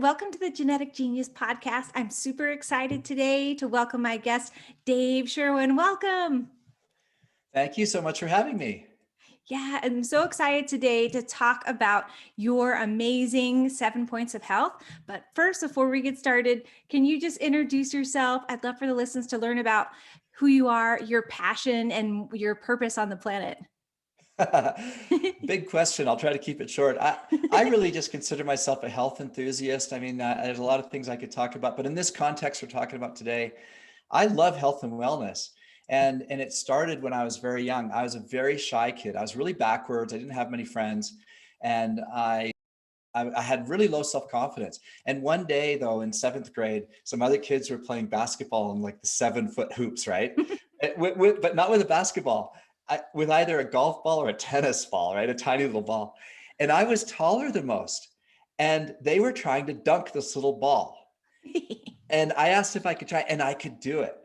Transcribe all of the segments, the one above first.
welcome to the Genetic Genius podcast. I'm super excited today to welcome my guest, Dave Sherwin. Welcome. Thank you so much for having me. Yeah, I'm so excited today to talk about your amazing 7 points of health. But first, before we get started, can you just introduce yourself? I'd love for the listeners to learn about who you are, your passion, and your purpose on the planet. Big question. I'll try to keep it short. I really just consider myself a health enthusiast. I mean, there's a lot of things I could talk about, but in this context we're talking about today, I love health and wellness. And it started when I was very young. I was a very shy kid. I was really backwards. I didn't have many friends. And I had really low self-confidence. And one day though, in seventh grade, some other kids were playing basketball in like the 7-foot hoops, right? But not with a basketball, with either a golf ball or a tennis ball, right? A tiny little ball. And I was taller than most. And they were trying to dunk this little ball. And I asked if I could try, and I could do it.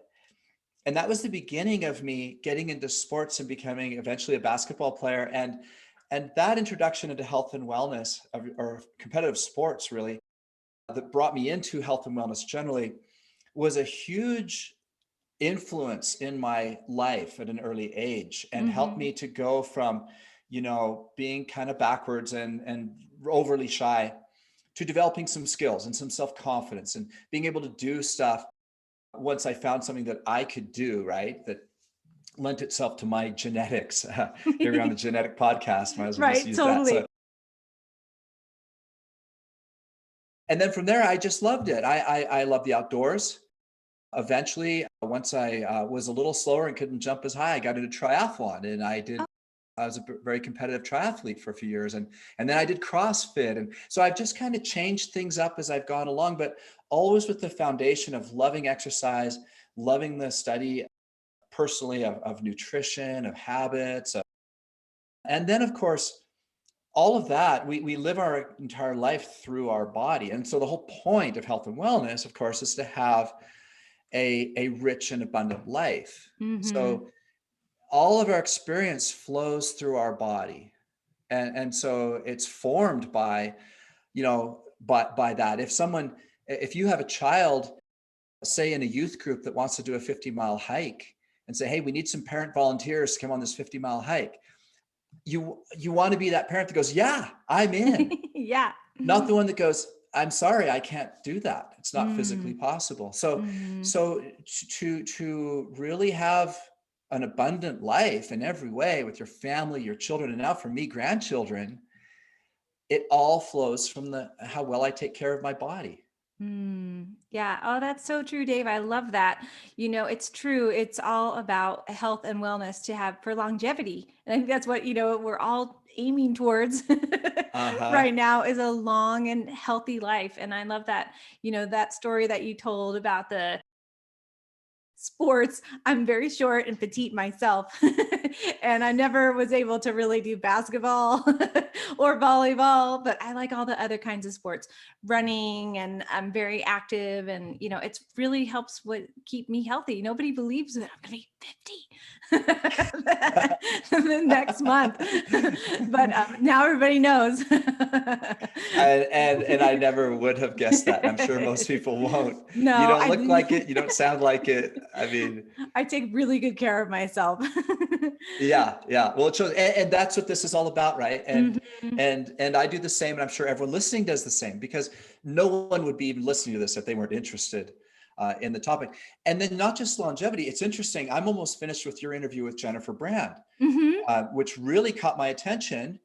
And that was the beginning of me getting into sports and becoming eventually a basketball player. And that introduction into health and wellness, or competitive sports really, that brought me into health and wellness generally, was a huge influence in my life at an early age, and helped me to go from, being kind of backwards and overly shy, to developing some skills and some self-confidence and being able to do stuff once I found something that I could do, right? That lent itself to my genetics. Here we're on the genetic podcast, might as well just Right, use that. totally. So, and then from there, I just loved it. I love the outdoors. Eventually, once I was a little slower and couldn't jump as high, I got into triathlon, and I was a very competitive triathlete for a few years, and then I did CrossFit. And so I've just kind of changed things up as I've gone along, but always with the foundation of loving exercise, loving the study personally of nutrition, of habits. And then of course, all of that, we live our entire life through our body. And so the whole point of health and wellness, of course, is to have a rich and abundant life. Mm-hmm. So all of our experience flows through our body. And so it's formed by, by that. If you have a child, say in a youth group that wants to do a 50-mile hike, and say, hey, we need some parent volunteers to come on this 50-mile hike. You want to be that parent that goes, yeah, I'm in. Yeah. Not the one that goes, I'm sorry, I can't do that. It's not physically Mm. possible. So, Mm-hmm. so to really have an abundant life in every way with your family, your children, and now for me, grandchildren, it all flows from how well I take care of my body. Yeah. Oh, that's so true, Dave. I love that. It's true. It's all about health and wellness to have for longevity. And I think that's what, we're all aiming towards Uh-huh. right now is a long and healthy life. And I love that, that story that you told about the sports. I'm very short and petite myself, and I never was able to really do basketball or volleyball, but I like all the other kinds of sports, running, and I'm very active, and it's really helps keep me healthy. Nobody believes that I'm going to be 50 the next month, but now everybody knows. And I never would have guessed that. I'm sure most people won't. You No, don't I look didn't. like it. You don't sound like it. I mean, I take really good care of myself. yeah. Well, it shows, and that's what this is all about, right? And Mhm. and and I do the same, and I'm sure everyone listening does the same, because no one would be even listening to this if they weren't interested in the topic. And then not just longevity. It's interesting. I'm almost finished with your interview with Jennifer Brand, Mhm. which really caught my attention.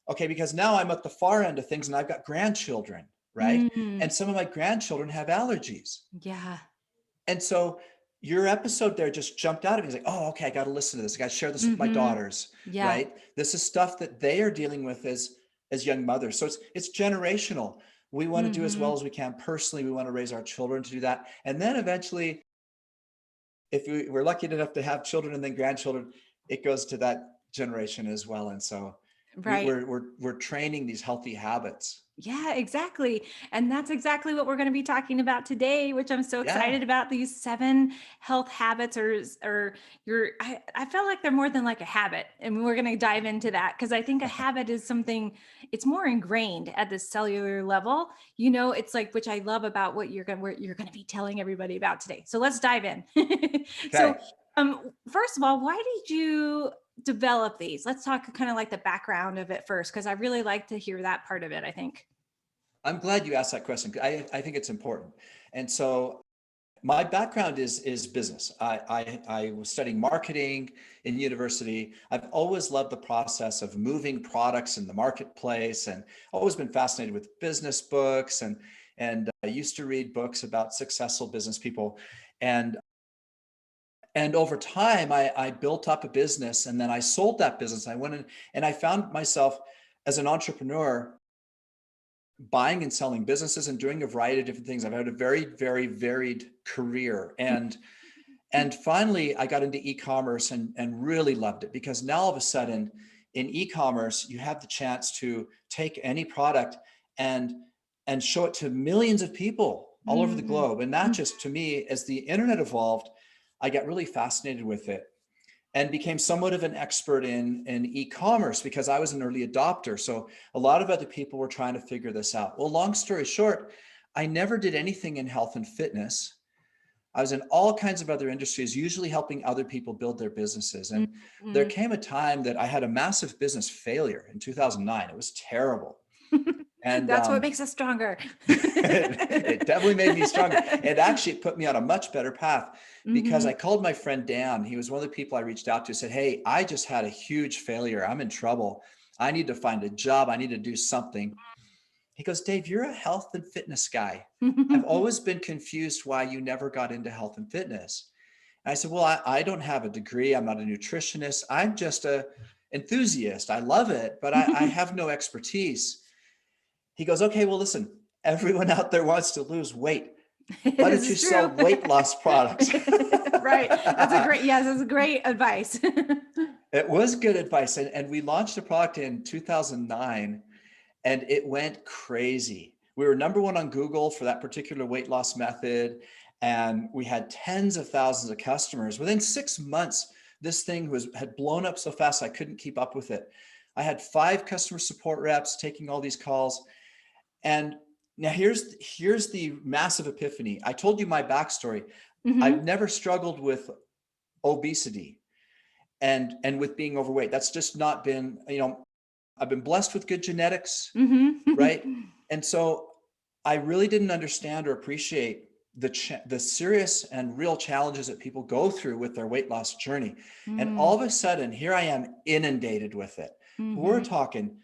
Okay, because now I'm at the far end of things, and I've got grandchildren, right? Mm. And some of my grandchildren have allergies. Yeah. And so your episode there just jumped out at me. It's like, oh, okay, I got to listen to this. I got to share this with my Mhm. daughters, Yeah. right? This is stuff that they are dealing with as young mothers. So it's generational. We want to do as well Mhm. as we can personally. We want to raise our children to do that. And then eventually, if we're lucky enough to have children and then grandchildren, it goes to that generation as well. And so Right. we're training these healthy habits. Yeah, exactly. And that's exactly what we're going to be talking about today, which I'm so Yeah. excited about, these 7 health habits I felt like they're more than like a habit. And we're going to dive into that because I think a habit is something, it's more ingrained at the cellular level. It's like, which I love about what you're going to be telling everybody about today. So let's dive in. So, Okay. first of all, why did you develop these? Let's talk kind of like the background of it first, because I really like to hear that part of it, I think. I'm glad you asked that question. I think it's important. And so my background is business. I was studying marketing in university. I've always loved the process of moving products in the marketplace, and always been fascinated with business books, and I used to read books about successful business people. And and over time, I built up a business, and then I sold that business. I went in and I found myself as an entrepreneur buying and selling businesses and doing a variety of different things. I've had a very, very varied career. And finally I got into e-commerce and really loved it, because now all of a sudden in e-commerce, you have the chance to take any product and show it to millions of people all over the Mm, globe. And that just, to me, as the internet evolved, I got really fascinated with it and became somewhat of an expert in e-commerce because I was an early adopter. So a lot of other people were trying to figure this out. Well, long story short, I never did anything in health and fitness. I was in all kinds of other industries, usually helping other people build their businesses. mm, And there mm. came a time that I had a massive business failure in 2009. It was terrible. And That's what makes us stronger. it definitely made me stronger. It actually put me on a much better path, because Hmm. I called my friend Dan. He was one of the people I reached out to, said, "Hey, I just had a huge failure. I'm in trouble. I need to find a job. I need to do something." He goes, "Dave, you're a health and fitness guy. I've always been confused why you never got into health and fitness." And I said, "Well, I don't have a degree. I'm not a nutritionist. I'm just a enthusiast. I love it, but I have no expertise." He goes, "Okay, well, listen, everyone out there wants to lose weight. Why This don't you is true. sell weight loss products?" Right. That's a great advice. It was good advice. And we launched a product in 2009, and it went crazy. We were number one on Google for that particular weight loss method. And we had tens of thousands of customers. Within 6 months, this thing had blown up so fast I couldn't keep up with it. I had 5 customer support reps taking all these calls. And now here's the massive epiphany. I told you my backstory. I've Hmm. never struggled with obesity and with being overweight. That's just not been, I've been blessed with good genetics, right? Hmm. And so I really didn't understand or appreciate the serious and real challenges that people go through with their weight loss journey. And all of a sudden, here I am inundated with it. We're Hmm. talking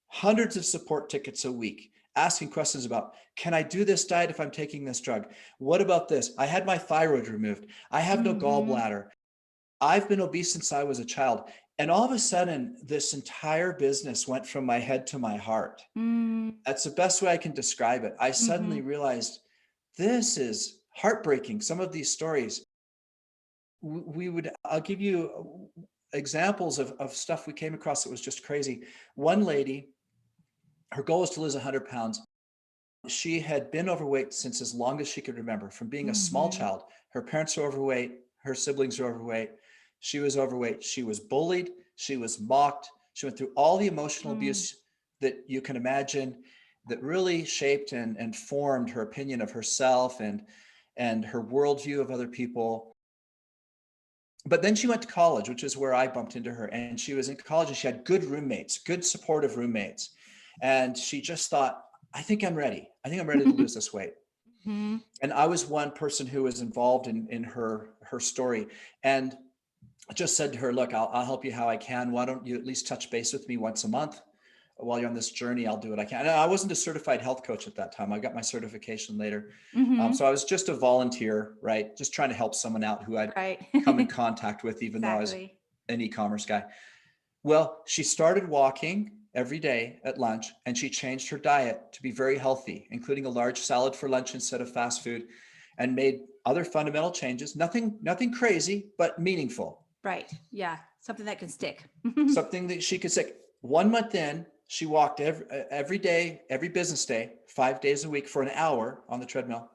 hundreds of support tickets a week, asking questions about, can I do this diet if I'm taking this drug? What about this? I had my thyroid removed. I have no Hmm. gallbladder. I've been obese since I was a child. And all of a sudden, this entire business went from my head to my heart. Hmm. That's the best way I can describe it. I Hmm. suddenly realized this is heartbreaking. Some of these stories, I'll give you examples of stuff we came across that was just crazy. One lady, her goal was to lose 100 pounds. She had been overweight since as long as she could remember, from being a small Hmm. child. Her parents were overweight, her siblings were overweight, she was overweight, she was bullied, she was mocked, she went through all the emotional Hmm. abuse that you can imagine, that really shaped and formed her opinion of herself and her worldview of other people. But then she went to college, which is where I bumped into her. And she was in college and she had good roommates, good supportive roommates. And she just thought, I think I'm ready. I think I'm ready to lose this weight. Hmm. And I was one person who was involved in her story, and just said to her, look, I'll help you how I can. Why don't you at least touch base with me once a month? While you're on this journey, I'll do what I can. And I wasn't a certified health coach at that time. I got my certification later. Hmm. So I was just a volunteer, right? Just trying to help someone out who I'd Right. come in contact with, even though I was Exactly. an e-commerce guy. Well, she started walking every day at lunch, and she changed her diet to be very healthy, including a large salad for lunch instead of fast food, and made other fundamental changes. Nothing crazy, but meaningful. Right. Yeah. Something that can stick. Something that she could say. 1 month in, She walked every day, every business day, 5 days a week for an hour on the treadmill,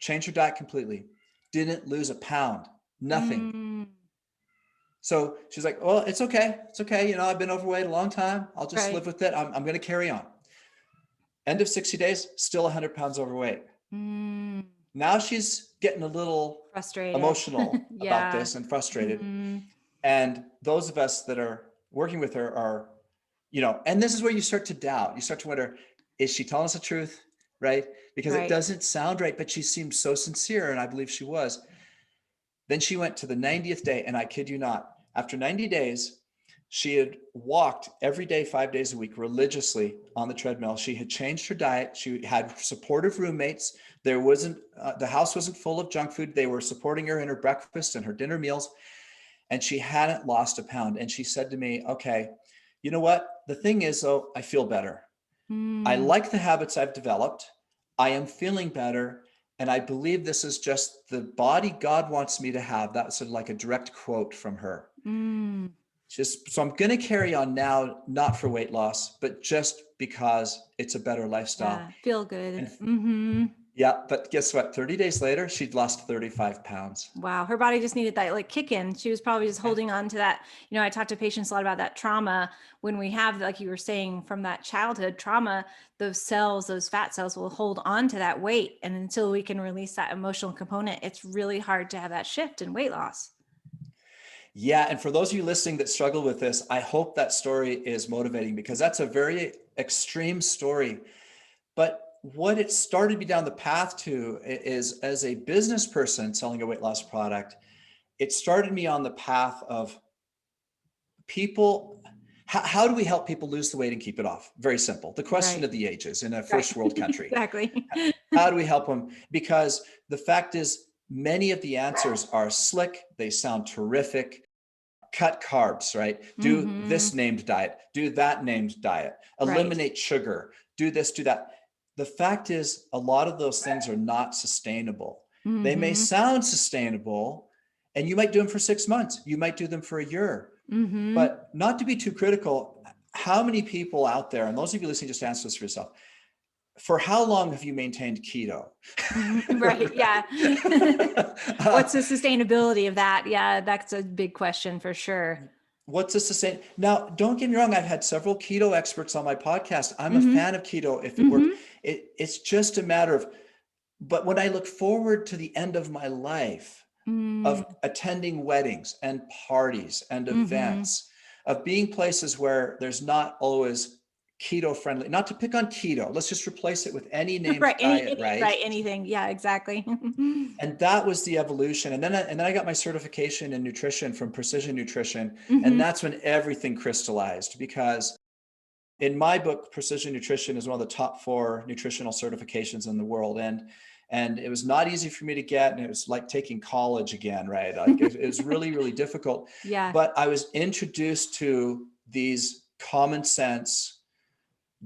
changed her diet completely, didn't lose a pound, nothing. Mm, So she's like, well, it's okay. It's okay. You know, I've been overweight a long time. I'll just live right. with it. I'm going to carry on. End of 60 days, still 100 pounds overweight. Mm, Now she's getting a little frustrated. emotional about Yeah. this and frustrated. Mhm. And those of us that are working with her are, you know, and this is where you start to doubt. You start to wonder, is she telling us the truth? Right? Because it Right. doesn't sound right, but she seemed so sincere. And I believe she was. Then she went to the 90th day. And I kid you not, after 90 days, she had walked every day, 5 days a week, religiously on the treadmill. She had changed her diet. She had supportive roommates. There wasn't, the house wasn't full of junk food. They were supporting her in her breakfast and her dinner meals. And she hadn't lost a pound. And she said to me, okay, you know what? The thing is, though, I feel better. I Mm, like the habits I've developed. I am feeling better. And I believe this is just the body God wants me to have. That's sort of like a direct quote from her. mm. Just so I'm going to carry on now, not for weight loss, but just because it's a better lifestyle. Yeah. Feel good. And Hmm. yeah, but guess what? 30 days later, she'd lost 35 pounds. Wow. Her body just needed that like kick in. She was probably just Yeah. holding on to that. You know, I talk to patients a lot about that trauma. When we have, like you were saying, from that childhood trauma, those cells, those fat cells will hold on to that weight. And until we can release that emotional component, it's really hard to have that shift in weight loss. Yeah, and for those of you listening that struggle with this, I hope that story is motivating because that's a very extreme story. But what it started me down the path to is, as a business person selling a weight loss product, it started me on the path of people. How do we help people lose the weight and keep it off? Very simple. The question Right. of the ages in a Right. first world country. Exactly. How do we help them? Because the fact is, many of the answers are slick. They sound terrific. Cut carbs, right? Do Hmm. this named diet, do that named diet, Right. eliminate sugar, do this, do that. The fact is, a lot of those things are not sustainable. They may Hmm. sound sustainable, and you might do them for 6 months, you might do them for a year, Hmm. but not to be too critical. How many people out there, and those of you listening, just answer this for yourself. For how long have you maintained keto? Hmm. Right. Yeah. What's the sustainability of that? Yeah, that's a big question for sure. What's a sustain? Now, don't get me wrong. I've had several keto experts on my podcast. I'm a Hmm. fan of keto if it works. Hmm. It's just a matter of, but when I look forward to the end of my life, Mm, of attending weddings and parties and mhm. events, of being places where there's not always keto friendly, not to pick on keto, let's just replace it with any named Right. diet, right? Right. Anything. Yeah, exactly. And that was the evolution. And then I got my certification in nutrition from Precision Nutrition. And Hmm. that's when everything crystallized, because in my book, Precision Nutrition is one of the top 4 nutritional certifications in the world. And it was not easy for me to get. And it was like taking college again, right? Like it was really, really difficult. Yeah. But I was introduced to these common sense,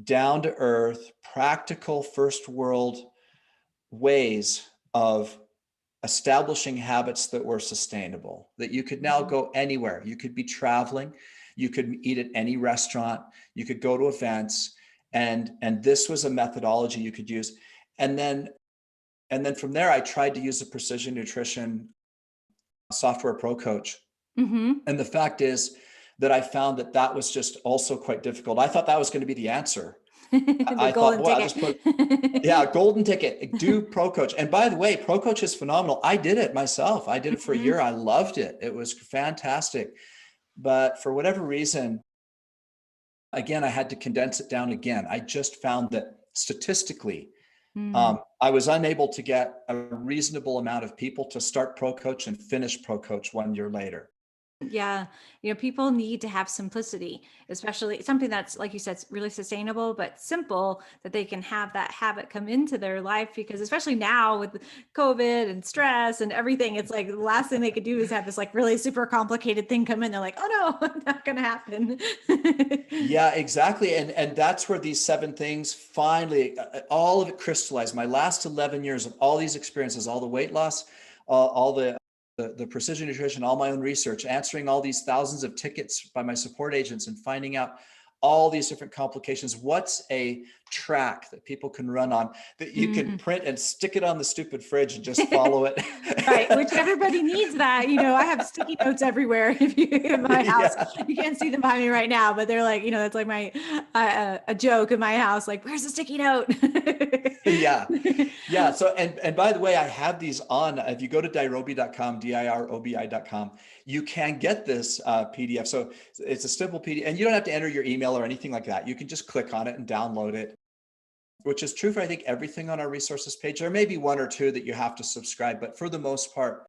down to earth, practical first world ways of establishing habits that were sustainable, that you could now Mhm. go anywhere. You could be traveling, you could eat at any restaurant, you could go to events, and this was a methodology you could use. And then from there, I tried to use the Precision Nutrition software Pro Coach. Mhm. And the fact is that I found that that was just also quite difficult. I thought that was going to be the answer. The I thought, golden boy, I'll ticket. just put, yeah, golden ticket, do Pro Coach. And by the way, Pro Coach is phenomenal. I did it myself. I did it for a year. Mhm. I loved it. It was fantastic. But for whatever reason, again, I had to condense it down again. I just found that statistically, Mm. I was unable to get a reasonable amount of people to start Pro Coach and finish Pro Coach 1 year later. Yeah, people need to have simplicity, especially something that's, like you said, really sustainable, but simple, that they can have that habit come into their life. Because especially now with COVID and stress and everything, it's like the last thing they could do is have this like really super complicated thing come in. They're like, oh no, not gonna happen. Yeah, exactly. And that's where these 7 things finally, all of it crystallized. My last 11 years of all these experiences, all the weight loss, all the precision nutrition, all my own research, answering all these thousands of tickets by my support agents and finding out all these different complications. What's a track that people can run on that you can print and stick it on the stupid fridge and just follow it? Right, which everybody needs that. I have sticky notes everywhere. If you in my house, Yeah. you can't see them behind me right now, but they're like, that's like my a joke in my house. Like, where's the sticky note? Yeah. Yeah. So, and by the way, I have these on, if you go to dirobi.com, dirobi.com, you can get this PDF. So it's a simple PDF, and you don't have to enter your email or anything like that. You can just click on it and download it, which is true for, I think, everything on our resources page. There may be one or two that you have to subscribe, but for the most part,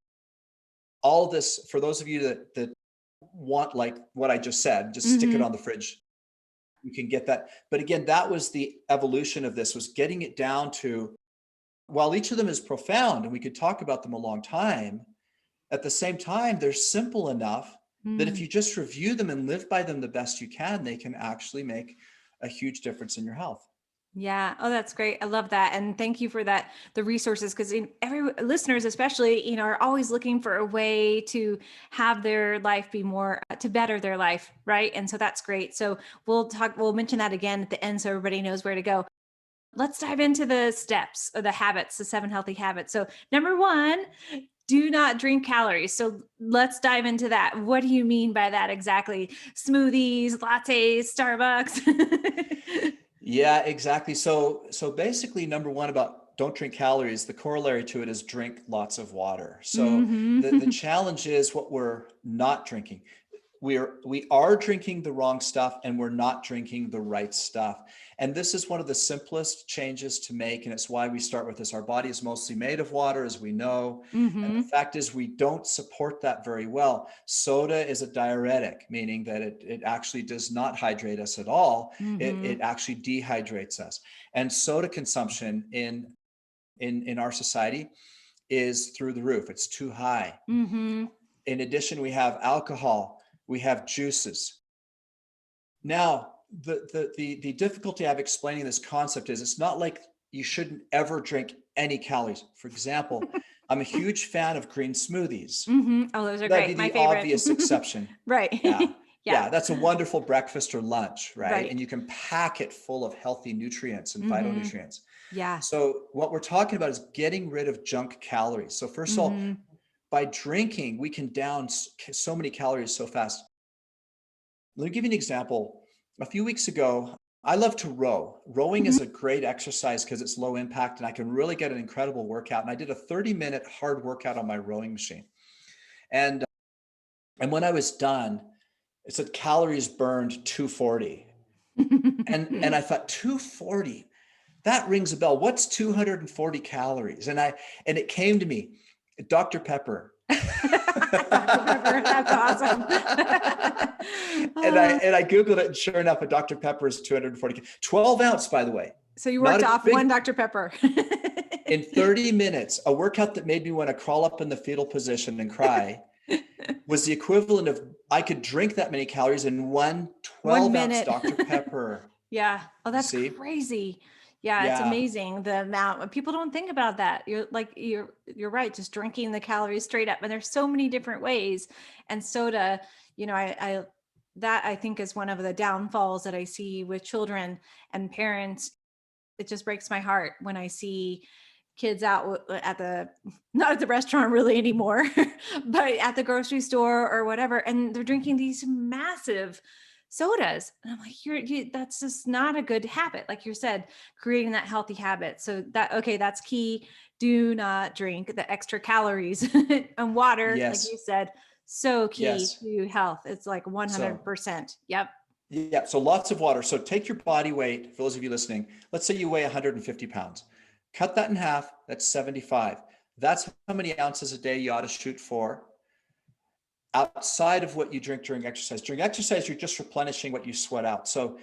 all this, for those of you that want, like what I just said, just stick it on the fridge, you can get that. But again, that was the evolution of this, was getting it down to, while each of them is profound and we could talk about them a long time, at the same time, they're simple enough that if you just review them and live by them the best you can, they can actually make a huge difference in your health. Yeah. Oh, that's great. I love that. And thank you for that, the resources, because every listeners, especially, are always looking for a way to have their life be more, to better their life. Right. And so that's great. So we'll mention that again at the end so everybody knows where to go. Let's dive into the steps or the habits, the 7 healthy habits. So number 1, do not drink calories. So let's dive into that. What do you mean by that exactly? Smoothies, lattes, Starbucks. Yeah, exactly. So basically, number one about don't drink calories, the corollary to it is drink lots of water. So the challenge is what we're not drinking. We are drinking the wrong stuff, and we're not drinking the right stuff. And this is one of the simplest changes to make. And it's why we start with this. Our body is mostly made of water, as we know. And the fact is, we don't support that very well. Soda is a diuretic, meaning that it actually does not hydrate us at all. It actually dehydrates us. And soda consumption in our society is through the roof. It's too high. In addition, we have alcohol, we have juices. Now, the difficulty I have explaining this concept is it's not like you shouldn't ever drink any calories. For example, I'm a huge fan of green smoothies. Oh, those are That'd be great. My the favorite. obvious exception. Right. Yeah. Yeah. Yeah, that's a wonderful breakfast or lunch, right? Right. And you can pack it full of healthy nutrients and phytonutrients. Yeah. So what we're talking about is getting rid of junk calories. So first of all, by drinking, we can down so many calories so fast. Let me give you an example. A few weeks ago, I love to row. Rowing is a great exercise because it's low impact and I can really get an incredible workout. And I did a 30-minute hard workout on my rowing machine. And when I was done, it said calories burned 240. And I thought 240, that rings a bell. What's 240 calories? And it came to me, Dr. Pepper. Dr. Pepper, that's awesome. And I Googled it, and sure enough, a Dr. Pepper is 240, 12 ounce, by the way. So you worked off one Dr. Pepper. In 30 minutes, a workout that made me want to crawl up in the fetal position and cry was the equivalent of, I could drink that many calories in one 12-ounce Dr. Pepper. Yeah. Oh, that's crazy. Yeah, it's amazing the amount. People don't think about that. You're right. Just drinking the calories straight up, and there's so many different ways. And soda, I think is one of the downfalls that I see with children and parents. It just breaks my heart when I see kids out not at the restaurant really anymore, but at the grocery store or whatever, and they're drinking these massive sodas. And I'm like, that's just not a good habit. Like you said, creating that healthy habit. So that's key. Do not drink the extra calories and water. Yes. Like you said, so key to health. It's like 100%. Yep. Yeah. So lots of water. So take your body weight, for those of you listening, let's say you weigh 150 pounds, cut that in half. That's 75. That's how many ounces a day you ought to shoot for. Outside of what you drink during exercise. During exercise, you're just replenishing what you sweat out. So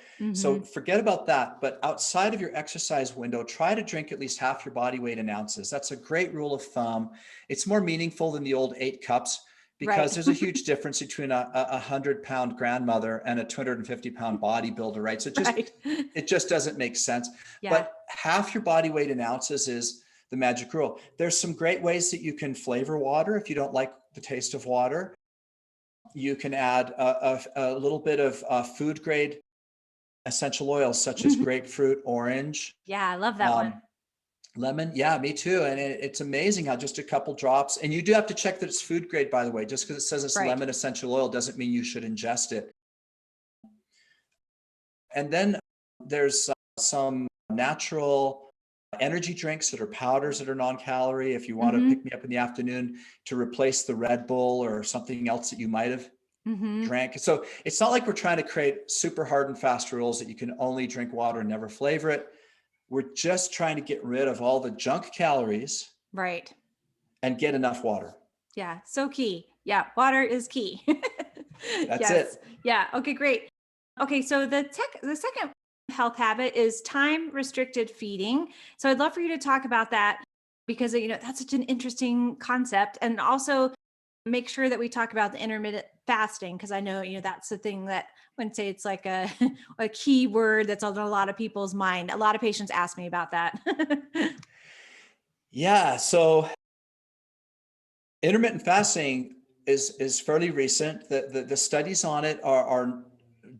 forget about that. But outside of your exercise window, try to drink at least half your body weight in ounces. That's a great rule of thumb. It's more meaningful than the old 8 cups because there's a huge difference between a 100-pound grandmother and a 250-pound bodybuilder, right? So it just doesn't make sense. Yeah. But half your body weight in ounces is the magic rule. There's some great ways that you can flavor water if you don't like the taste of water. You can add a little bit of food grade essential oils such as grapefruit, orange, Yeah, I love that one. um, lemon. Yeah, me too. And it's amazing how just a couple drops, and you do have to check that it's food grade, by the way. Just because it says it's Right. lemon essential oil doesn't mean you should ingest it. And then there's some natural energy drinks that are powders that are non-calorie. If you want to Mm-hmm. pick me up in the afternoon to replace the Red Bull or something else that you might have Mm-hmm. drank. So it's not like we're trying to create super hard and fast rules that you can only drink water and never flavor it. We're just trying to get rid of all the junk calories Right. and get enough water. Yeah. So key. Yeah. Water is key. That's Yes. it. Yeah. Okay, great. Okay. So the second health habit is time restricted feeding. So I'd love for you to talk about that because, that's such an interesting concept. And also make sure that we talk about the intermittent fasting because I know, that's the thing that I wouldn't say it's like a, a key word that's on a lot of people's mind. A lot of patients ask me about that. Yeah. So intermittent fasting is fairly recent. The studies on it are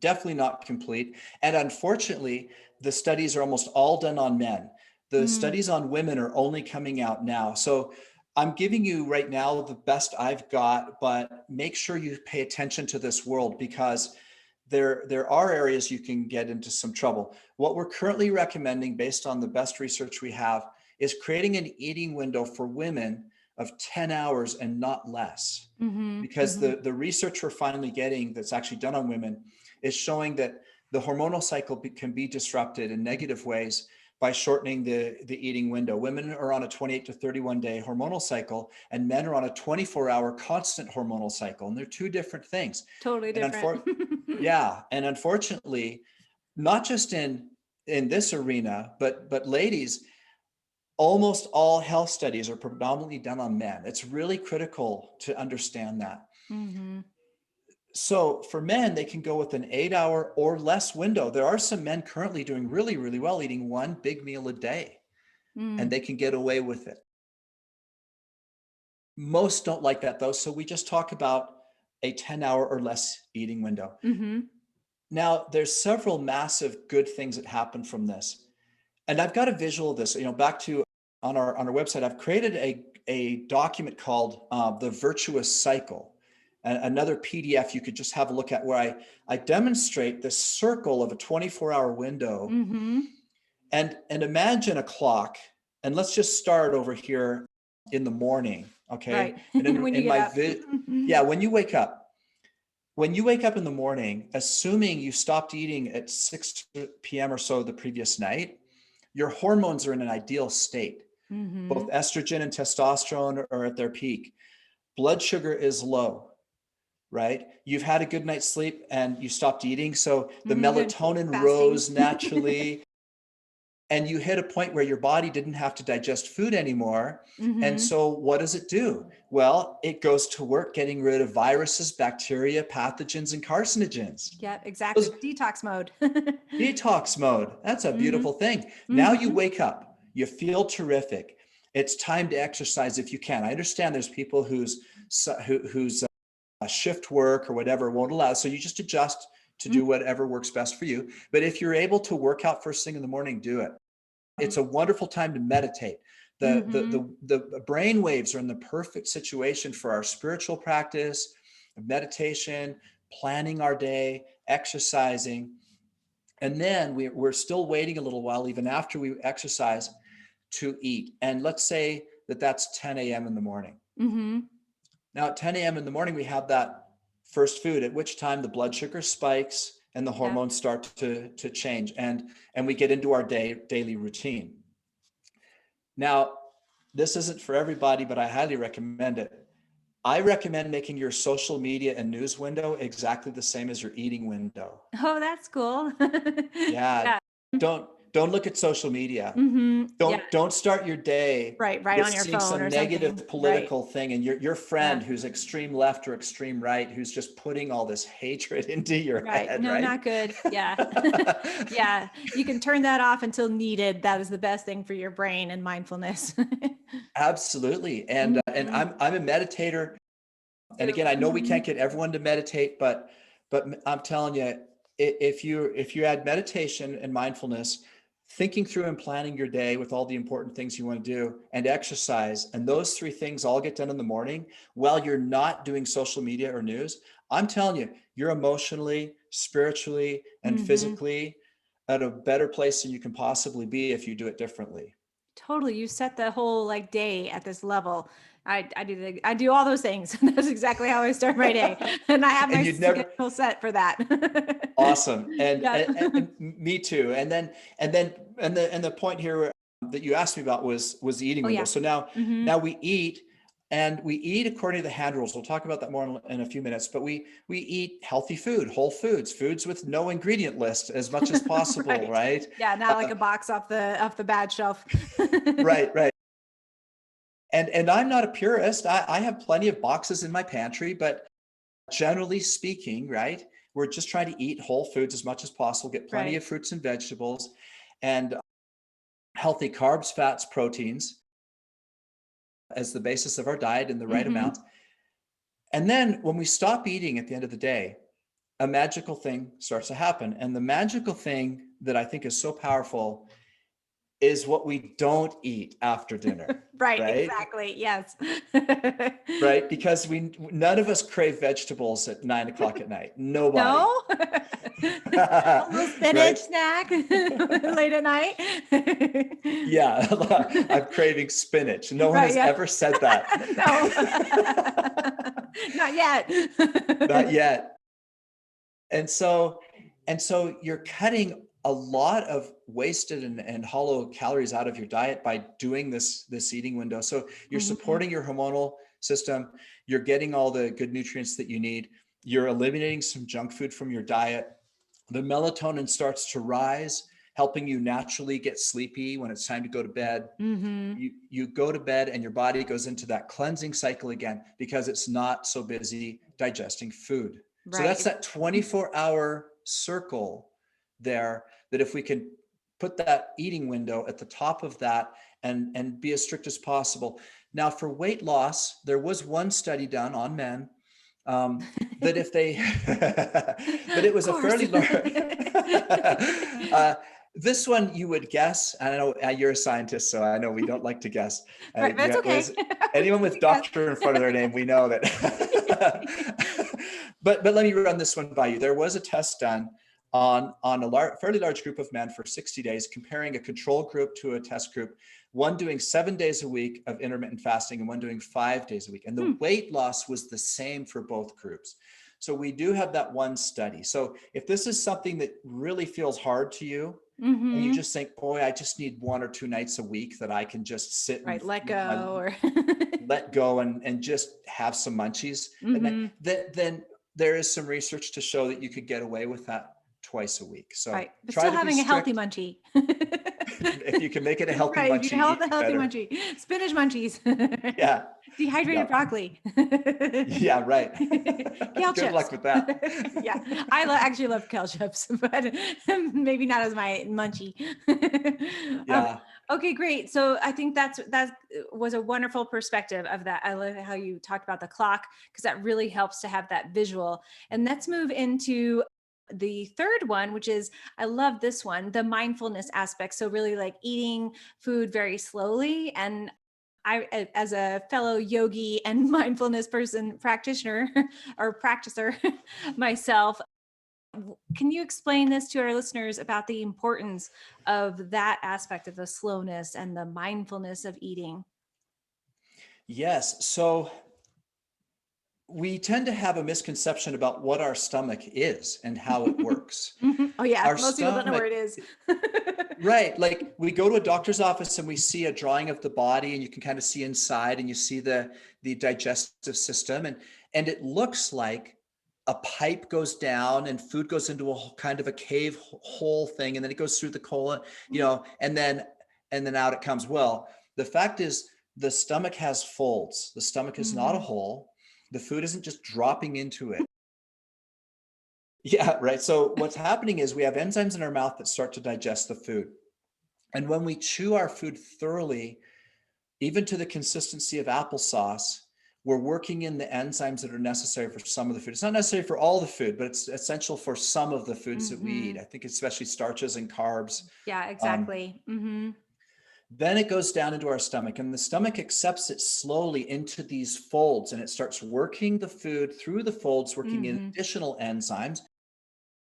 definitely not complete. And unfortunately, the studies are almost all done on men. The Mm, studies on women are only coming out now. So I'm giving you right now the best I've got, but make sure you pay attention to this world because there are areas you can get into some trouble. What we're currently recommending based on the best research we have is creating an eating window for women of 10 hours and not less. mhm, Because mhm. the research we're finally getting that's actually done on women is showing that the hormonal cycle can be disrupted in negative ways by shortening the eating window. Women are on a 28 to 31 day hormonal cycle, and men are on a 24-hour constant hormonal cycle. And they're two different things. Totally And different. yeah, and unfortunately, not just in this arena, but ladies, almost all health studies are predominantly done on men. It's really critical to understand that. Mhm. So for men, they can go with an 8 hour or less window. There are some men currently doing really, really well, eating one big meal a day, and Mm. they can get away with it. Most don't like that though. So we just talk about a 10-hour or less eating window. Mhm. Now, there's several massive good things that happen from this. And I've got a visual of this, back to on our website, I've created a document called the virtuous cycle, another PDF you could just have a look at where I demonstrate this circle of a 24-hour window Mhm. and imagine a clock. And let's just start over here in the morning. Okay. Right. And When you in get my, up. yeah, when you wake up in the morning, assuming you stopped eating at 6 p.m. or so the previous night, your hormones are in an ideal state. Both Mhm. estrogen and testosterone are at their peak. Blood sugar is low, right? You've had a good night's sleep and you stopped eating. So the Mhm, good. melatonin Fasting. rose naturally, and you hit a point where your body didn't have to digest food anymore. And Mhm. so what does it do? Well, it goes to work getting rid of viruses, bacteria, pathogens, and carcinogens. Yeah, exactly. Those The detox mode. detox mode. That's a beautiful Mhm. thing. Now you Mhm. wake up, you feel terrific. It's time to exercise if you can. I understand there's people whose shift work or whatever won't allow. So you just adjust to Mhm. do whatever works best for you. But if you're able to work out first thing in the morning, do it. It's a wonderful time to meditate. Mhm. The brain waves are in the perfect situation for our spiritual practice, meditation, planning our day, exercising. And then we're still waiting a little while, even after we exercise, to eat. And let's say that that's 10 a.m. in the morning. Mhm. Now, at 10 a.m. in the morning, we have that first food, at which time the blood sugar spikes and the Yeah. hormones start to change. And we get into our daily routine. Now, this isn't for everybody, but I highly recommend it. I recommend making your social media and news window exactly the same as your eating window. Oh, that's cool. Yeah, Yeah. don't look at social media. Mhm. Yeah. Don't start your day Right on with your seeing phone some or something. negative Right. political thing and your friend Yeah. who's extreme left or extreme right who's just putting all this hatred into your Right. head, No, right? not good. Yeah. Yeah. You can turn that off until needed. That is the best thing for your brain and mindfulness. Absolutely. And Mhm. I'm a meditator. And Too. again, I know we Mhm. can't get everyone to meditate, but I'm telling you, if you add meditation and mindfulness, thinking through and planning your day with all the important things you want to do, and exercise, and those three things all get done in the morning while you're not doing social media or news, I'm telling you, you're emotionally, spiritually, and Hmm. physically at a better place than you can possibly be if you do it differently. Totally. You set the whole like day at this level. I do all those things. That's exactly how I start my day. And I have my And you'd never. schedule set for that. Awesome. And, Yeah. and me too. And the point here that you asked me about was the eating Oh window. yeah. So now, Hmm. now we eat, and we eat according to the hand rules. We'll talk about that more in a few minutes, but we eat healthy food, whole foods, foods with no ingredient list as much as possible, Right. right? Yeah, not like a box off the bad shelf. Right, right. And I'm not a purist. I have plenty of boxes in my pantry, but generally speaking, right, we're just trying to eat whole foods as much as possible, get plenty Right. of fruits and vegetables, and healthy carbs, fats, proteins as the basis of our diet in the right Hmm. amount. And then when we stop eating at the end of the day, a magical thing starts to happen. And the magical thing that I think is so powerful is what we don't eat after dinner, Right, right? exactly. Yes. Right? Because none of us crave vegetables at 9 o'clock at night. Nobody. No? A little spinach Right? snack late at night. Yeah, I'm craving spinach. No one Right, has yeah. ever said that. No. Not yet. Not yet. And so, you're cutting a lot of wasted and hollow calories out of your diet by doing this eating window. So you're Mhm. supporting your hormonal system. You're getting all the good nutrients that you need. You're eliminating some junk food from your diet. The melatonin starts to rise, helping you naturally get sleepy when it's time to go to bed. Mhm. You go to bed and your body goes into that cleansing cycle again because it's not so busy digesting food. So that's Right. that 24-hour circle there, that if we can put that eating window at the top of that and be as strict as possible. Now, for weight loss, there was one study done on men, that if they, but it Of was a course. fairly large, this one you would guess. I know you're a scientist, so I know we don't like to guess. Right, but it's okay. Anyone We with can guess. doctor in front of their name, we know that. But let me run this one by you. There was a test done on a fairly large group of men for 60 days, comparing a control group to a test group, one doing 7 days a week of intermittent fasting and one doing 5 days a week. And the Hmm. weight loss was the same for both groups. So we do have that one study. So if this is something that really feels hard to you, and you Mhm. just think, boy, I just need 1 or 2 nights a week that I can just sit and Right, let with my go or let go and just have some munchies. And Mhm. then there is some research to show that you could get away with that twice a week. So Right, but try still to be having a healthy strict. munchie. If you can make it a healthy Right, if you munchie, can hold the even healthy better. munchie. Spinach munchies. Yeah. Dehydrated Yeah. broccoli. Yeah. Right. Kale Good chips. luck with that. Yeah, actually love kale chips, but maybe not as my munchie. Um, Yeah. okay, great. So I think that was a wonderful perspective of that. I love how you talked about the clock because that really helps to have that visual. And let's move into the third one, which is I love this one, the mindfulness aspect. So really like eating food very slowly. And as a fellow yogi and mindfulness person practitioner or practicer myself, can you explain this to our listeners about the importance of that aspect of the slowness and the mindfulness of eating? Yes. So we tend to have a misconception about what our stomach is and how it works. Mhm. Oh yeah, Our most people don't know where stomach, it is. right? Like we go to a doctor's office and we see a drawing of the body, and you can kind of see inside, and you see the digestive system, and it looks like a pipe goes down and food goes into kind of a cave hole thing, and then it goes through the colon, and then out it comes. Well, the fact is the stomach has folds. The stomach is not a Mhm. hole. The food isn't just dropping into it. Yeah, right. So what's happening is we have enzymes in our mouth that start to digest the food. And when we chew our food thoroughly, even to the consistency of applesauce, we're working in the enzymes that are necessary for some of the food. It's not necessary for all the food, but it's essential for some of the foods that we eat. I think especially starches and carbs. Yeah, Um, exactly. then it goes down into our stomach, and the stomach accepts it slowly into these folds, and it starts working the food through the folds, working in additional enzymes,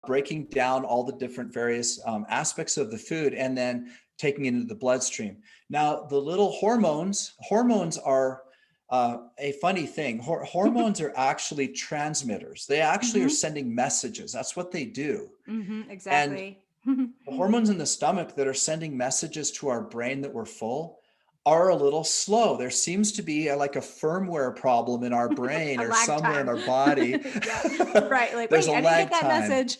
breaking down all the different various aspects of the food, and then taking it into the bloodstream. Now, the little hormones are a funny thing. Hormones are actually transmitters. They actually are sending messages. That's what they do. And Exactly. the hormones in the stomach that are sending messages to our brain that we're full are a little slow. There seems to be like a firmware problem in our brain A or lag somewhere in time. our body. Yeah. Right. Like, There's wait, a I didn't get lag that time. message.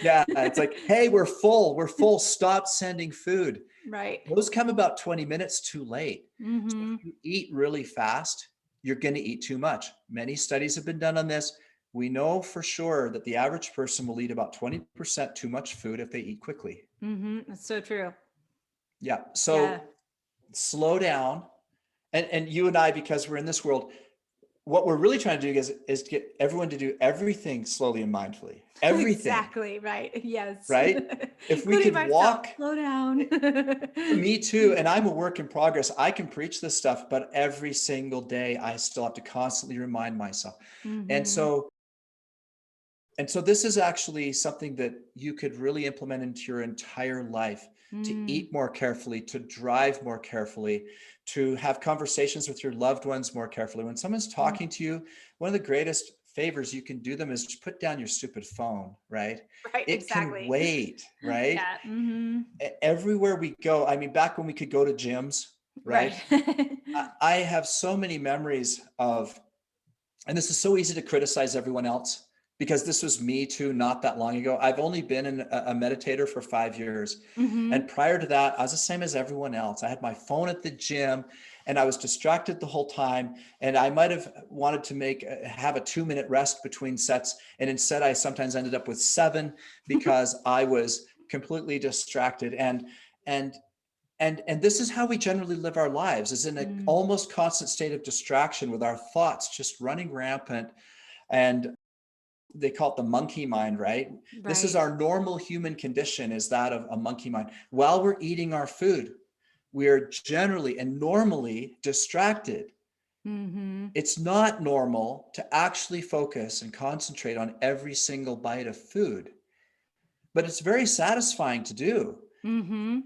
Yeah, it's like, hey, we're full. We're full. Stop sending food. Right. Those come about 20 minutes too late. So if Mm-hmm. you eat really fast, you're going to eat too much. Many studies have been done on this. We know for sure that the average person will eat about 20% too much food if they eat quickly. Mm-hmm. That's so true. Yeah. Yeah. So slow down. And you and I, because we're in this world, what we're really trying to do is to get everyone to do everything slowly and mindfully. Everything, Exactly. Right. Yes. right? If we Including could myself. walk, Slow down. me too, and I'm a work in progress. I can preach this stuff, but every single day I still have to constantly remind myself. And Mm-hmm. so and so this is actually something that you could really implement into your entire life, to Mm. eat more carefully, to drive more carefully, to have conversations with your loved ones more carefully. When someone's Mm. talking to you, one of the greatest favors you can do them is just put down your stupid phone, right? Right. It can Exactly. wait, right? Yeah. Mm-hmm. Everywhere we go, I mean, back when we could go to gyms, Right. right? I have so many memories of, and this is so easy to criticize everyone else because this was me too not that long ago. I've only been a meditator for 5 years. And Mm-hmm. prior to that, I was the same as everyone else. I had my phone at the gym and I was distracted the whole time. And I might have wanted to have a 2-minute rest between sets. And instead, I sometimes ended up with 7 because I was completely distracted. And and this is how we generally live our lives, is in an Mm. almost constant state of distraction with our thoughts just running rampant. And they call it the monkey mind, right? This is Right. our normal human condition, is that of a monkey mind. While we're eating our food, we are generally and normally distracted. Mm-hmm. It's not normal to actually focus and concentrate on every single bite of food, but it's very satisfying to do. Mm-hmm.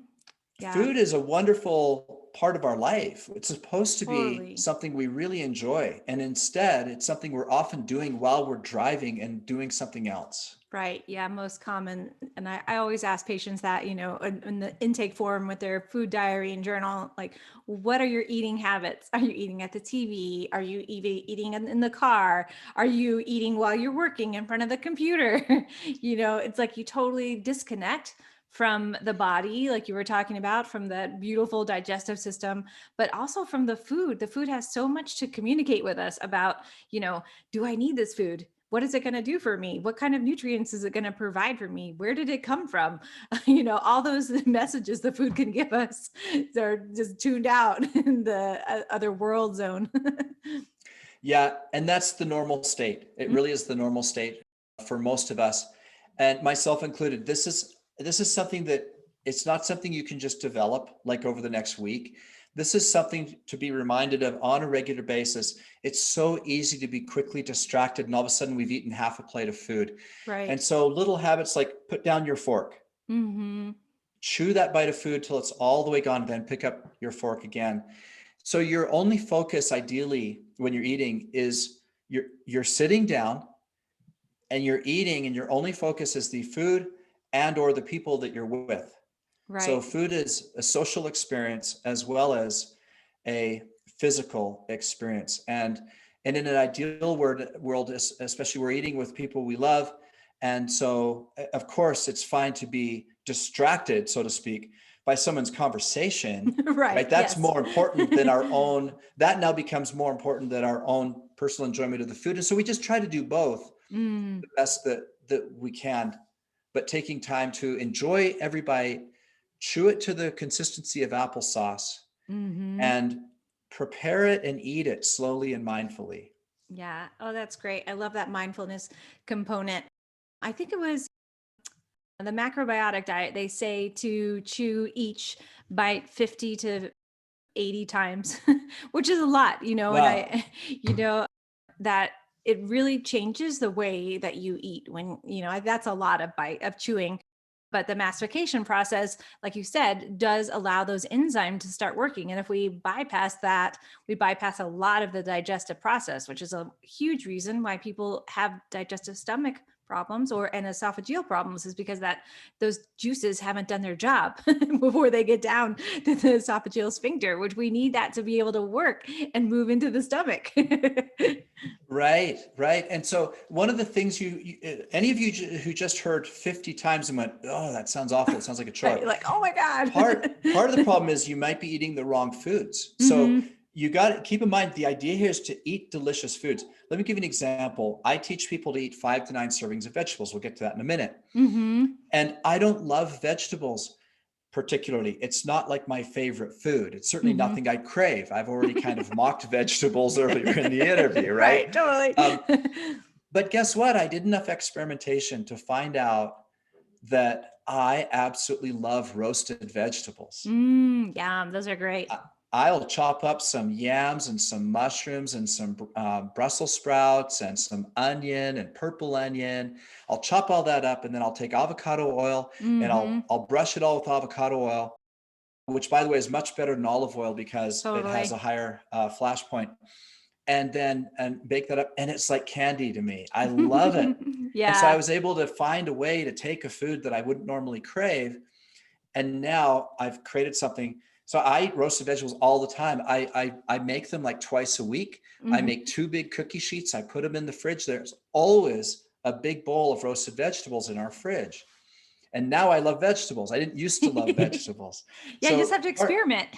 Yeah. Food is a wonderful part of our life. It's supposed to be Totally. something we really enjoy. And instead, it's something we're often doing while we're driving and doing something else. Right. Yeah. Most common. And I always ask patients that, in the intake form with their food diary and journal, like, what are your eating habits? Are you eating at the TV? Are you eating in the car? Are you eating while you're working in front of the computer? It's like you totally disconnect from the body, like you were talking about, from that beautiful digestive system, but also from the food. The food has so much to communicate with us about, do I need this food? What is it going to do for me? What kind of nutrients is it going to provide for me? Where did it come from? All those messages the food can give us are just tuned out in the other world zone. Yeah, and that's the normal state. It really is the normal state for most of us, and myself included. This is something that, it's not something you can just develop like over the next week. This is something to be reminded of on a regular basis. It's so easy to be quickly distracted, and all of a sudden we've eaten half a plate of food. And Right. so little habits like put down your fork, Mm-hmm. chew that bite of food till it's all the way gone, then pick up your fork again. So your only focus ideally when you're eating is you're sitting down and you're eating, and your only focus is the food and or the people that you're with. So Right. food is a social experience as well as a physical experience. And in an ideal world, especially we're eating with people we love. And so of course it's fine to be distracted, so to speak, by someone's conversation, Right. right? That's Yes. more important than our own, that now becomes more important than our own personal enjoyment of the food. And so we just try to do both Mm. the best that we can, but taking time to enjoy every bite, chew it to the consistency of applesauce, Mm-hmm. and prepare it and eat it slowly and mindfully. Yeah. Oh, that's great. I love that mindfulness component. I think it was the macrobiotic diet. They say to chew each bite 50 to 80 times, which is a lot, and Wow. that it really changes the way that you eat when, that's a lot of bite of chewing. But the mastication process, like you said, does allow those enzymes to start working. And if we bypass that, we bypass a lot of the digestive process, which is a huge reason why people have digestive stomach problems and esophageal problems, is because that those juices haven't done their job before they get down to the esophageal sphincter, which we need that to be able to work and move into the stomach. Right, right. And so one of the things any of you who just heard 50 times and went, oh, that sounds awful. It sounds like a chore. Right, like, oh my God. Part of the problem is you might be eating the wrong foods. So Hmm. you got to keep in mind, the idea here is to eat delicious foods. Let me give you an example. I teach people to eat 5 to 9 servings of vegetables. We'll get to that in a minute. Hmm. And I don't love vegetables particularly. It's not like my favorite food. It's certainly Hmm. nothing I crave. I've already kind of mocked vegetables earlier in the interview, right? Right, totally. But guess what? I did enough experimentation to find out that I absolutely love roasted vegetables. Yum, those are great. I'll chop up some yams and some mushrooms and some Brussels sprouts and some onion and purple onion. I'll chop all that up, and then I'll take avocado oil and Hmm. I'll brush it all with avocado oil, which, by the way, is much better than olive oil because it has a Totally. higher flash point. And bake that up, and it's like candy to me. I love it. And so I Yeah. was able to find a way to take a food that I wouldn't normally crave, and now I've created something. So I eat roasted vegetables all the time. I make them like twice a week. I Hmm. make 2 big cookie sheets. I put them in the fridge. There's always a big bowl of roasted vegetables in our fridge. And now I love vegetables. I didn't used to love vegetables. Yeah, you just have So to experiment.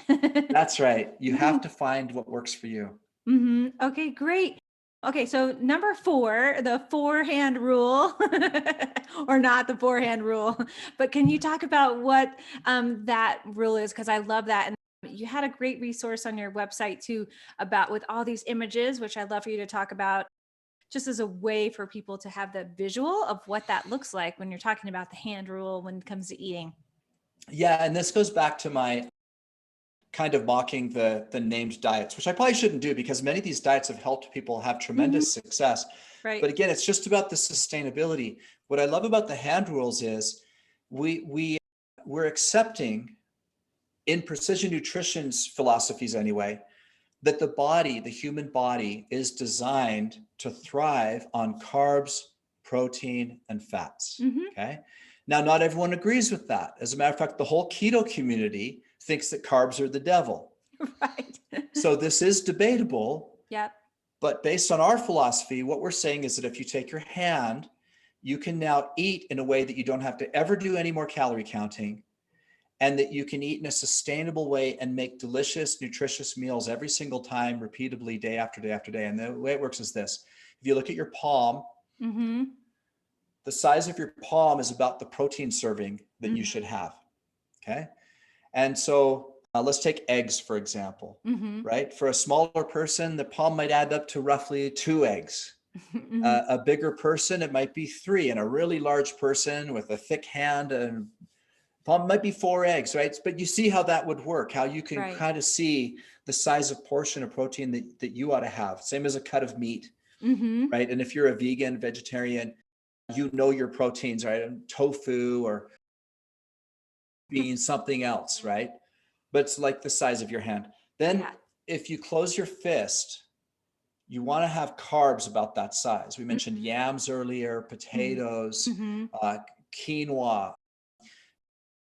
that's right. You Hmm. have to find what works for you. Hmm. Okay, great. Okay, so number 4, the forehand rule, or not the forehand rule, but can you talk about what that rule is? Because I love that. And you had a great resource on your website too about with all these images, which I'd love for you to talk about just as a way for people to have the visual of what that looks like when you're talking about the hand rule when it comes to eating. Yeah, and this goes back to my kind of mocking the named diets, which I probably shouldn't do because many of these diets have helped people have Hmm. tremendous success. Right. But again, it's just about the sustainability. What I love about the hand rules is we're accepting, in precision nutrition's philosophies anyway, that the human body, is designed to thrive on carbs, protein, and fats. Hmm. Okay. Now, not everyone agrees with that. As a matter of fact, the whole keto community thinks that carbs are the devil. Right. So this is debatable, Yep. but based on our philosophy, what we're saying is that if you take your hand, you can now eat in a way that you don't have to ever do any more calorie counting, and that you can eat in a sustainable way and make delicious, nutritious meals every single time, repeatedly, day after day after day. And the way it works is this: if you look at your palm, Hmm. the size of your palm is about the protein serving that you Hmm. should have. Okay. And so let's take eggs, for example, Hmm. right? For a smaller person, the palm might add up to roughly 2 eggs. Hmm. A bigger person, it might be 3. And a really large person with a thick hand and palm might be 4 eggs, right? But you see how that would work, how you can Right. kind of see the size of portion of protein that you ought to have. Same as a cut of meat, Hmm. right? And if you're a vegan, vegetarian, you know your proteins, right? And tofu or being something else, right? But it's like the size of your hand. Then Yeah. if you close your fist, you want to have carbs about that size. We mentioned Hmm. yams earlier, potatoes, Hmm. uh, quinoa,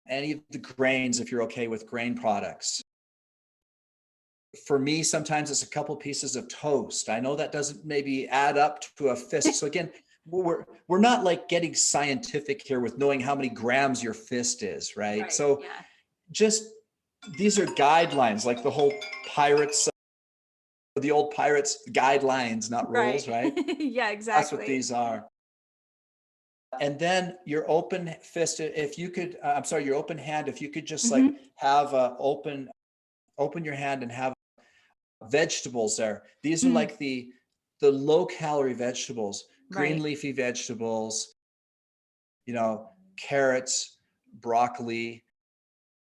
any of the grains, if you're okay with grain products. For me, sometimes it's a couple pieces of toast. I know that doesn't maybe add up to a fist. So again, we're not like getting scientific here with knowing how many grams your fist is, right? Right. So Yeah. just these are guidelines, like the whole pirates, the old pirates guidelines, not rules, Right. right? Yeah, That's what exactly. these are. And then your open fist, if you could, I'm sorry, your open hand, if you could just like Hmm. have a open your hand and have vegetables there. These are Mm, like the low calorie vegetables, green right. leafy vegetables, carrots, broccoli,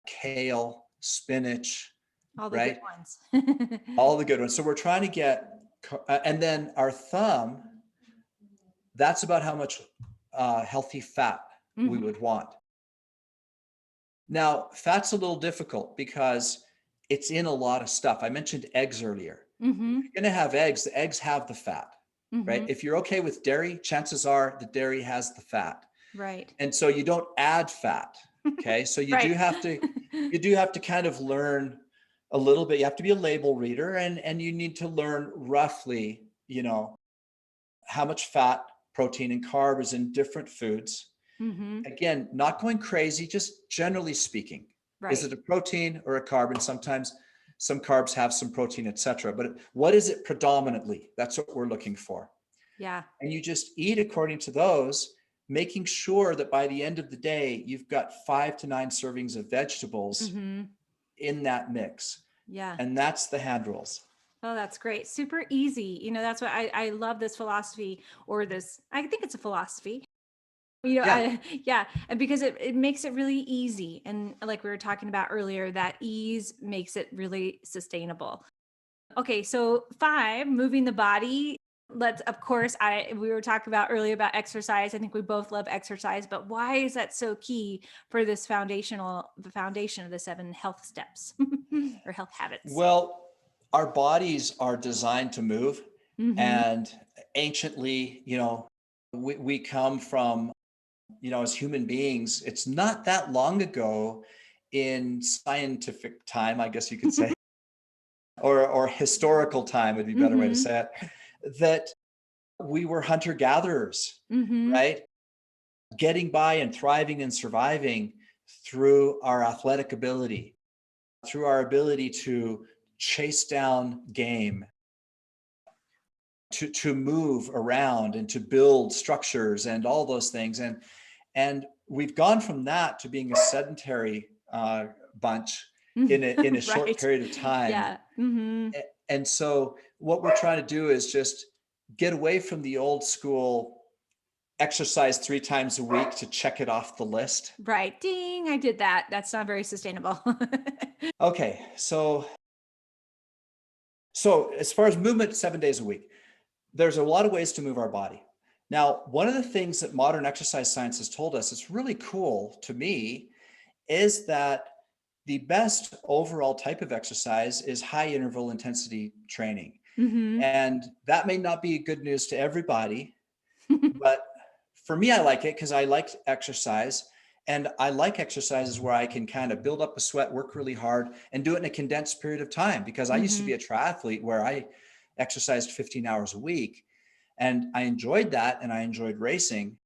kale, spinach, All the good right? ones. All the good ones. So we're trying to get, and then our thumb, that's about how much healthy fat we Hmm. would want. Now, fat's a little difficult because it's in a lot of stuff. I mentioned eggs earlier. If Hmm. you're going to have eggs, the eggs have the fat, right? Hmm. If you're okay with dairy, chances are the dairy has the fat. Right. And so you don't add fat. Okay. So you do Right. have to, you do have to kind of learn a little bit. You have to be a label reader, and you need to learn roughly, how much fat, protein, and carb is in different foods. Hmm. Again, not going crazy, just generally speaking. Is Right. it a protein or a carb? And sometimes some carbs have some protein, etc. But what is it predominantly? That's what we're looking for. Yeah. And you just eat according to those, making sure that by the end of the day, you've got 5 to 9 servings of vegetables Hmm. in that mix. Yeah. And that's the hand rolls. Oh, that's great. Super easy. That's what I love this philosophy, or this, I think it's a philosophy. Yeah. Yeah. And because it makes it really easy. And like we were talking about earlier, that ease makes it really sustainable. Okay. So 5, moving the body. Let's, of course, we were talking about earlier about exercise. I think we both love exercise, but why is that so key for the foundation of the 7 health steps or health habits? Well, our bodies are designed to move. Mm-hmm. And anciently, we come from, as human beings, it's not that long ago in scientific time, I guess you could say, or historical time would be a better way to Mm-hmm. say it, that we were hunter gatherers, Mm-hmm. right? Getting by and thriving and surviving through our athletic ability, through our ability to chase down game, to move around and to build structures and all those things. And we've gone from that to being a sedentary bunch in a short Right. period of time. Yeah. Mm-hmm. And so what we're trying to do is just get away from the old school exercise 3 times a week to check it off the list. Right. Ding. I did that. That's not very sustainable. Okay, so as far as movement, 7 days a week, there's a lot of ways to move our body. Now, one of the things that modern exercise science has told us, it's really cool to me, is that the best overall type of exercise is high interval intensity training. Mm-hmm. And that may not be good news to everybody, but for me, I like it because I like exercise. And I like exercises where I can kind of build up a sweat, work really hard, and do it in a condensed period of time. Because I used to Mm-hmm. be a triathlete where I exercised 15 hours a week, and I enjoyed that and I enjoyed racing,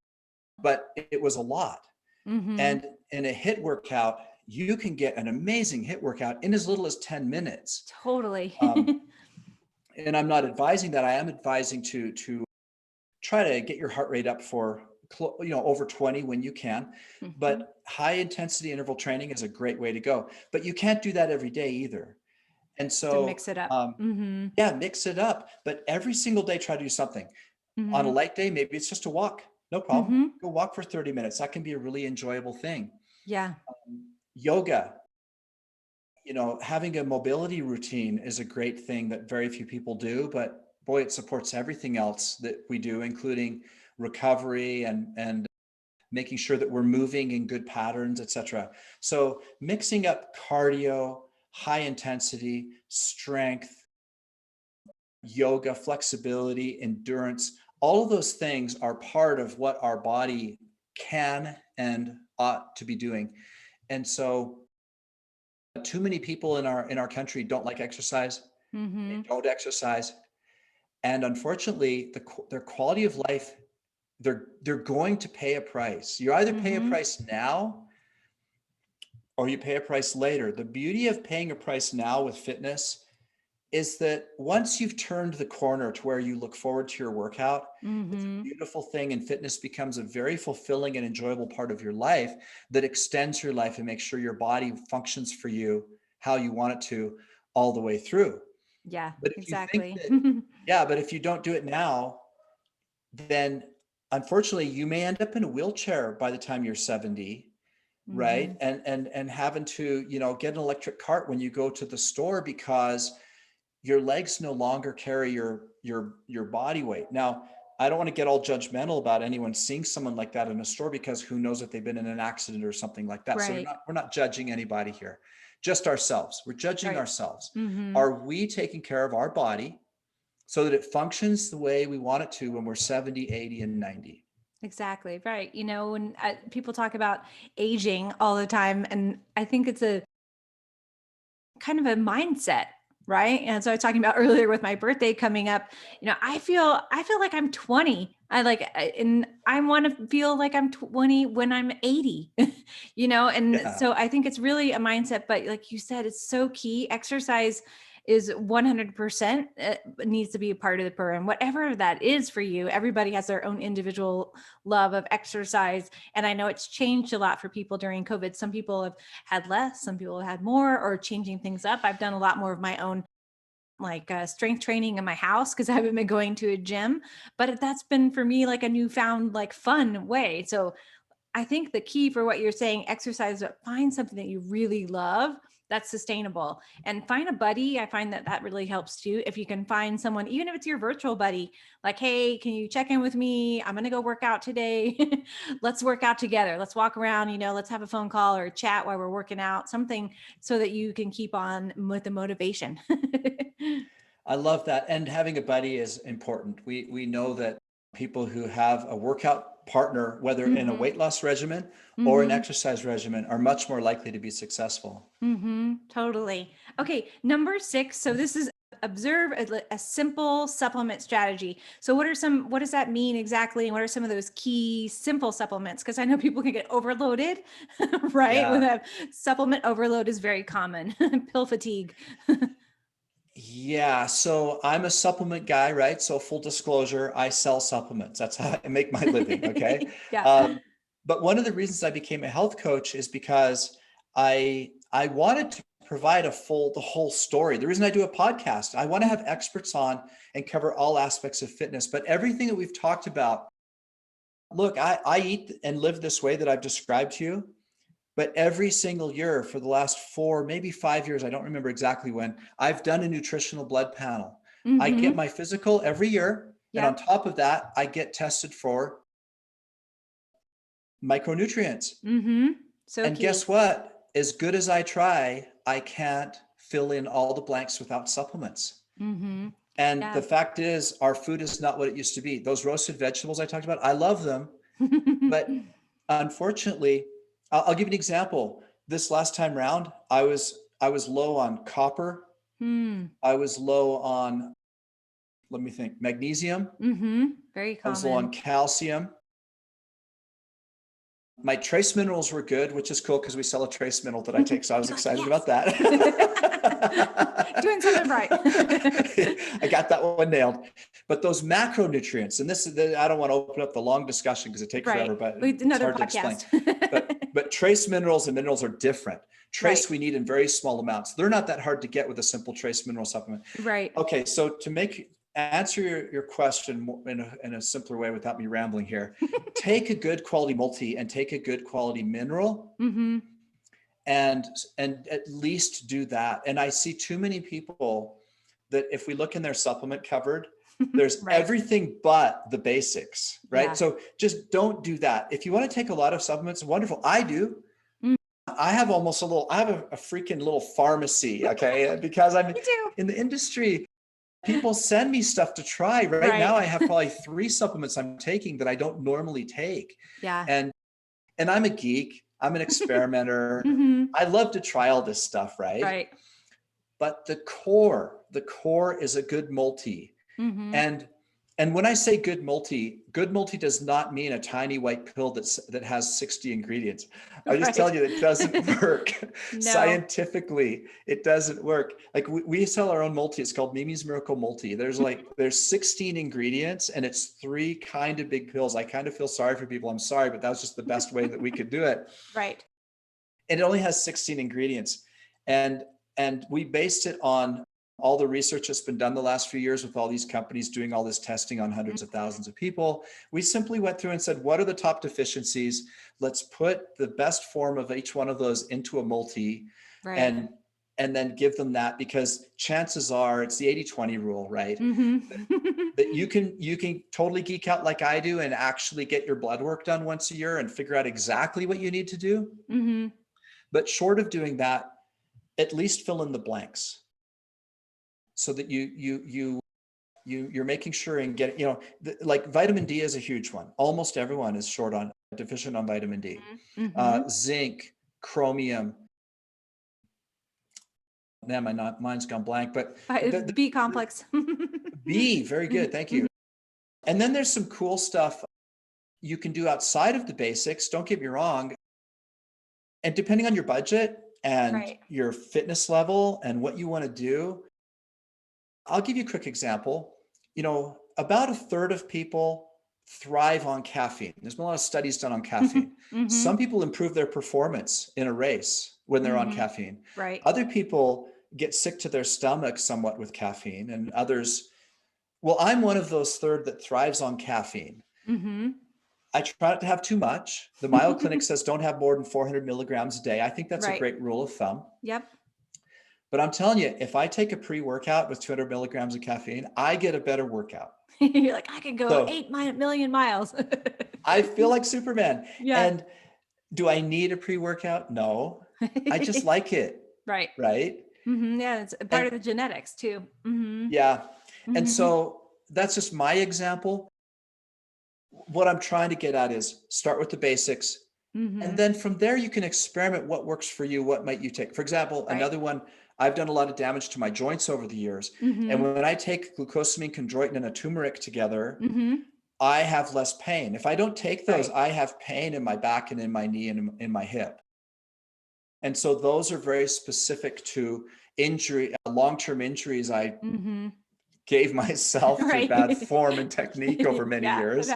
but it was a lot. Mm-hmm. And in a HIIT workout, you can get an amazing HIIT workout in as little as 10 minutes. Totally. Um, and I'm not advising that. I am advising to try to get your heart rate up for over 20 when you can. Mm-hmm. But high intensity interval training is a great way to go. But you can't do that every day either. And To so, mix it up. Mm-hmm. yeah, mix it up. But every single day, try to do something. On a Mm-hmm. light day, maybe it's just a walk. No problem. Mm-hmm. Go walk for 30 minutes. That can be a really enjoyable thing. Yeah. Yoga, having a mobility routine is a great thing that very few people do, but boy, it supports everything else that we do, including recovery and making sure that we're moving in good patterns, etc. So mixing up cardio, high intensity, strength, yoga, flexibility, endurance, all of those things are part of what our body can and ought to be doing. And so too many people in our country don't like exercise. They Mm-hmm. don't exercise, and unfortunately, their quality of life, they're going to pay a price. You either pay a Mm-hmm. price now or you pay a price later. The beauty of paying a price now with fitness is that once you've turned the corner to where you look forward to your workout, it's a Mm-hmm. beautiful thing, and fitness becomes a very fulfilling and enjoyable part of your life that extends your life and makes sure your body functions for you how you want it to all the way through. Yeah, But if you think exactly. that, yeah, but if you don't do it now, then unfortunately you may end up in a wheelchair by the time you're 70, right? Hmm. And having to, get an electric cart when you go to the store because your legs no longer carry your body weight. Now, I don't want to get all judgmental about anyone seeing someone like that in a store, because who knows if they've been in an accident or something like that. So Right, we're not judging anybody here, just ourselves. We're judging right. ourselves. Hmm. Are we taking care of our body so that it functions the way we want it to when we're 70, 80, and 90? Exactly, right. When people talk about aging all the time, and I think it's a kind of a mindset, right? And so I was talking about earlier with my birthday coming up, I feel like I'm 20. And I want to feel like I'm 20 when I'm 80. And Yeah. so I think it's really a mindset, but like you said, it's so key. Exercise is 100% needs to be a part of the program, whatever that is for you. Everybody has their own individual love of exercise. And I know it's changed a lot for people during COVID. Some people have had less, some people have had more, or changing things up. I've done a lot more of my own like strength training in my house because I haven't been going to a gym, but that's been for me like a newfound like fun way. So I think the key for what you're saying, exercise, but find something that you really love that's sustainable, and find a buddy. I find that that really helps too. If you can find someone, even if it's your virtual buddy, like, hey, can you check in with me? I'm going to go work out today. Let's work out together. Let's walk around, let's have a phone call or a chat while we're working out, something so that you can keep on with the motivation. I love that. And having a buddy is important. We know that people who have a workout partner, whether in a Hmm. weight loss regimen or an Hmm. exercise regimen, are much more likely to be successful. Totally. Okay, number 6. So this is observe a simple supplement strategy. So what does that mean exactly? And what are some of those key simple supplements? Because I know people can get overloaded, right? With Yeah. a supplement overload is very common. Pill fatigue. Yeah. So I'm a supplement guy, right? So full disclosure, I sell supplements. That's how I make my living. Okay. Yeah. Um, but one of the reasons I became a health coach is because I wanted to provide the whole story. The reason I do a podcast, I want to have experts on and cover all aspects of fitness. But everything that we've talked about, look, I eat and live this way that I've described to you. But every single year for the last 4, maybe 5 years, I don't remember exactly when, I've done a nutritional blood panel. I get Mm-hmm. my physical every year. And on Yep. top of that, I get tested for micronutrients. Mm-hmm. So And key. guess what? As good as I try, I can't fill in all the blanks without supplements. Mm-hmm. And the Yeah. fact is, our food is not what it used to be. Those roasted vegetables I talked about, I love them. But unfortunately, I'll give you an example. This last time round, I was low on copper. Hmm. I was low on, let me think, magnesium. Mm-hmm. Very I was low on common. calcium. My trace minerals were good, which is cool because we sell a trace mineral that I take. So I was You're like, excited yes. about that. Doing something right. I got that one nailed. But those macronutrients, and I don't want to open up the long discussion because it takes Right. forever, but With it's another hard to explain. podcast. But trace minerals and minerals are different. Right. Trace we need in very small amounts. They're not that hard to get with a simple trace mineral supplement. Right. Okay, so to answer your question in a simpler way without me rambling here, take a good quality multi and take a good quality mineral, Mm-hmm. and at least do that. And I see too many people that if we look in their supplement cupboard, there's Right. everything but the basics, right? Yeah. So just don't do that. If you want to take a lot of supplements, wonderful. I do. Mm. I have a freaking little pharmacy, okay? Because I'm Me too. in the industry. People send me stuff to try. Right now, Right. I have probably 3 supplements I'm taking that I don't normally take. Yeah. And I'm a geek. I'm an experimenter. Mm-hmm. I love to try all this stuff, right? Right. But the core is a good multi. Mm-hmm. And when I say good multi does not mean a tiny white pill that has 60 ingredients. I just Right. tell you that doesn't work. No. Scientifically, it doesn't work. Like we sell our own multi. It's called Mimi's Miracle Multi. There's 16 ingredients and it's 3 kind of big pills. I kind of feel sorry for people. I'm sorry, but that was just the best way that we could do it. Right. And it only has 16 ingredients. And we based it on all the research that's been done the last few years with all these companies doing all this testing on hundreds of thousands of people. We simply went through and said, what are the top deficiencies? Let's put the best form of each one of those into a multi Right. and then give them that, because chances are it's the 80-20 rule, right? Mm-hmm. That you can totally geek out like I do and actually get your blood work done once a year and figure out exactly what you need to do. Mm-hmm. But short of doing that, at least fill in the blanks so that you're making sure and get, like vitamin D is a huge one. Almost everyone is deficient on vitamin D. Mm-hmm. Zinc, chromium. Man, my mind's gone blank, but the B complex. B, very good. Thank you. And then there's some cool stuff you can do outside of the basics. Don't get me wrong. And depending on your budget and Right. your fitness level and what you want to do, I'll give you a quick example. About a third of people thrive on caffeine. There's been a lot of studies done on caffeine. Mm-hmm. Some people improve their performance in a race when they're on Mm-hmm. caffeine. Right. Other people get sick to their stomach somewhat with caffeine, and others, well, I'm one of those third that thrives on caffeine. Mm-hmm. I try not to have too much. The Mayo Clinic says don't have more than 400 milligrams a day. I think that's a Right. great rule of thumb. Yep. But I'm telling you, if I take a pre-workout with 200 milligrams of caffeine, I get a better workout. You're like, I could go So 8 million miles. I feel like Superman. Yeah. And do I need a pre-workout? No. I just like it. Right. Right. Mm-hmm. Yeah, it's a part And of the genetics too. Mm-hmm. yeah. And Mm-hmm. so that's just my example. What I'm trying to get at is start with the basics. And Mm-hmm. then from there, you can experiment what works for you. What might you take? For example, Right. another one, I've done a lot of damage to my joints over the years. And Mm-hmm. when I take glucosamine, chondroitin, and a turmeric together, Mm-hmm. I have less pain. If I don't take those, Right. I have pain in my back and in my knee and in my hip. And so those are very specific to injury, long-term injuries I Mm-hmm. gave myself through bad Right. form and technique over many Yeah. years.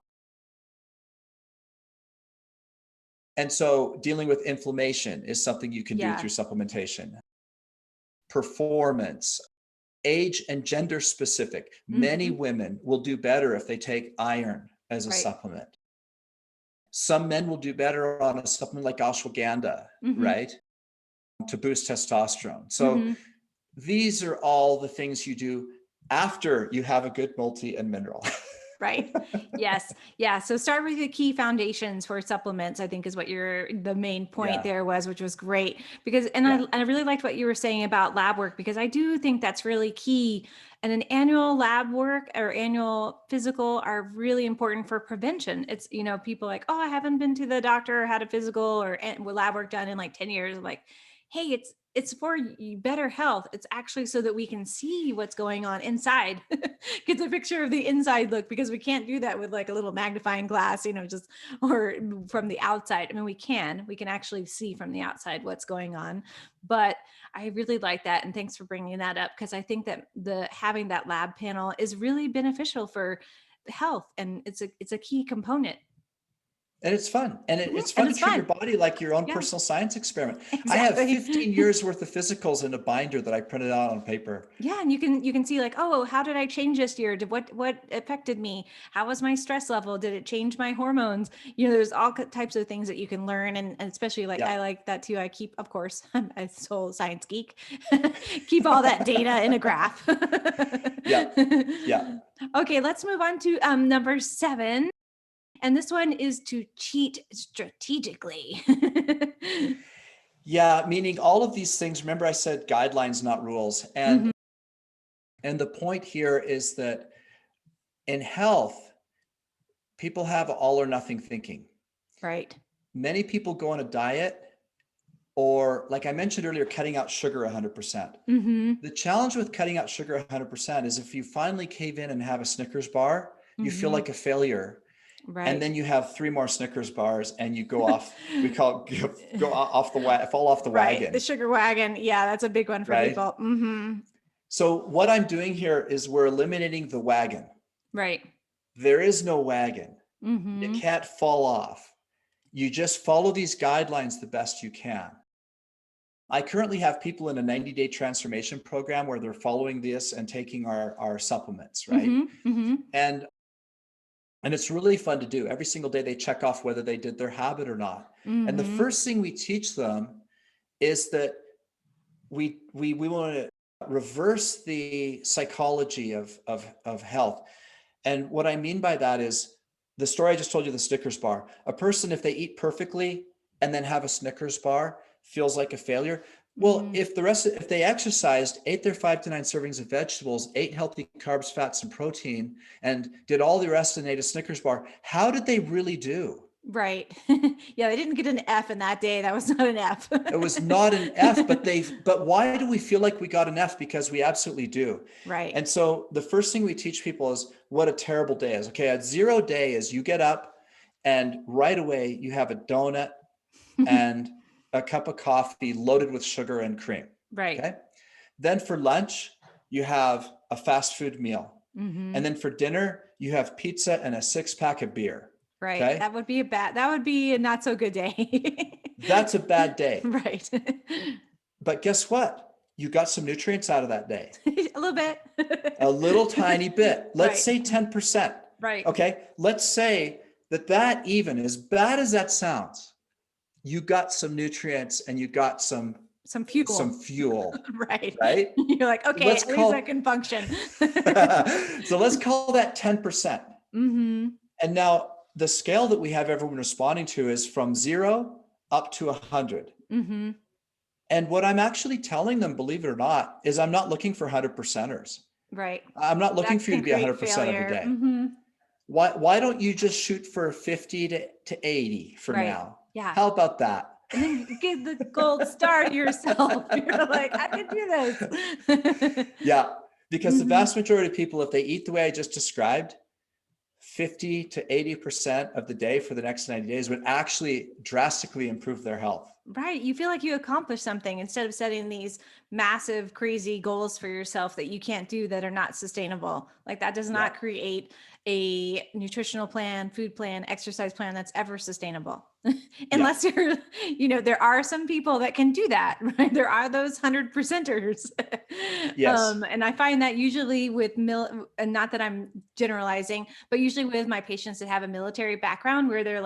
And so dealing with inflammation is something you can do Yeah. through supplementation. Performance, age and gender specific. Many Mm-hmm. women will do better if they take iron as a Right. supplement. Some men will do better on a supplement like ashwagandha, Mm-hmm. right? To boost testosterone. So Mm-hmm. these are all the things you do after you have a good multi and mineral. Right. Yes. Yeah. So start with the key foundations for supplements, I think is what the main point Yeah. there was, which was great because, and Yeah. I really liked what you were saying about lab work, because I do think that's really key. And an annual lab work or annual physical are really important for prevention. It's, people like, oh, I haven't been to the doctor or had a physical or lab work done in like 10 years. I'm like, hey, it's for better health. It's actually so that we can see what's going on inside. Get a picture of the inside look, because we can't do that with like a little magnifying glass, just or from the outside. I mean, we can actually see from the outside what's going on. But I really like that. And thanks for bringing that up, because I think that having that lab panel is really beneficial for health. And it's a key component. And it's fun. And Mhm. it's And fun to it's treat your fun. body like your own Yeah, personal science experiment. I have exactly. 15 years worth of physicals in a binder that I printed out on paper. Yeah, and you can see like, oh, how did I change this year? What affected me? How was my stress level? Did it change my hormones? There's all types of things that you can learn, and especially like Yeah. I like that too. I keep, of course, I'm a soul science geek. Keep all that data in a graph. Yeah. Yeah. Okay, let's move on to number 7, and this one is to cheat strategically. Yeah. Meaning all of these things, remember I said guidelines, not rules. And Mhm. the point here is that in health, people have all or nothing thinking. Right. Many people go on a diet, or like I mentioned earlier, cutting out sugar 100%. Mm-hmm. The challenge with cutting out sugar 100% is if you finally cave in and have a Snickers bar, you feel Mm-hmm. like a failure. And Right. then you have 3 more Snickers bars and you go off, we call it go off the fall off the Right. The wagon, sugar wagon. Yeah, that's a big one for right? people. Mm-hmm. So what I'm doing here is we're eliminating the wagon. Right. There is no wagon. You Mm-hmm. can't fall off. You just follow these guidelines the best you can. I currently have people in a 90-day transformation program where they're following this and taking our supplements, right? And it's really fun to do. Every single day they check off whether they did their habit or not. And the first thing we teach them is that we want to reverse the psychology of health. And what I mean by that is the story I just told you, the Snickers bar. A person, if they eat perfectly and then have a Snickers bar, feels like a failure. Well, if they exercised, ate their 5 to 9 servings of vegetables, ate healthy carbs, fats, and protein, and did all the rest and ate a Snickers bar, how did they really do? Right. Yeah, they didn't get an F in that day. That was not an F. It was not an F, but why do we feel like we got an F? Because we absolutely do. Right. And so the first thing we teach people is what a terrible day is. Okay, a 0 day is you get up and right away you have a donut and a cup of coffee loaded with sugar and cream. Right. Okay. Then for lunch, you have a fast food meal. And then for dinner, you have pizza and a 6-pack of beer. Right. Okay. That would be a not so good day. That's a bad day. Right. But guess what? You got some nutrients out of that day. A little bit. A little tiny bit. Let's Right. say 10%. Right. Okay. Let's say that even as bad as that sounds, you got some nutrients and you got some fuel. Right. Right. You're like, okay, at least I can function. So let's call that 10%. And now the scale that we have everyone responding to is from 0 up to 100. And what I'm actually telling them, believe it or not, is I'm not looking for 100%ers. Right. I'm not looking for you to be 100% every day. Why don't you just shoot for 50 to 80 for now? Yeah. How about that? And then give the gold star to yourself. You're like, I can do this. Yeah, because the vast majority of people, if they eat the way I just described, 50 to 80% of the day for the next 90 days would actually drastically improve their health. Right. You feel like you accomplished something instead of setting these massive, crazy goals for yourself that you can't do, that are not sustainable. Like that does not create a nutritional plan, food plan, exercise plan that's ever sustainable. Unless you're, there are some people that can do that, right? There are those 100%ers. Yes. And I find that usually with and not that I'm generalizing, but usually with my patients that have a military background where they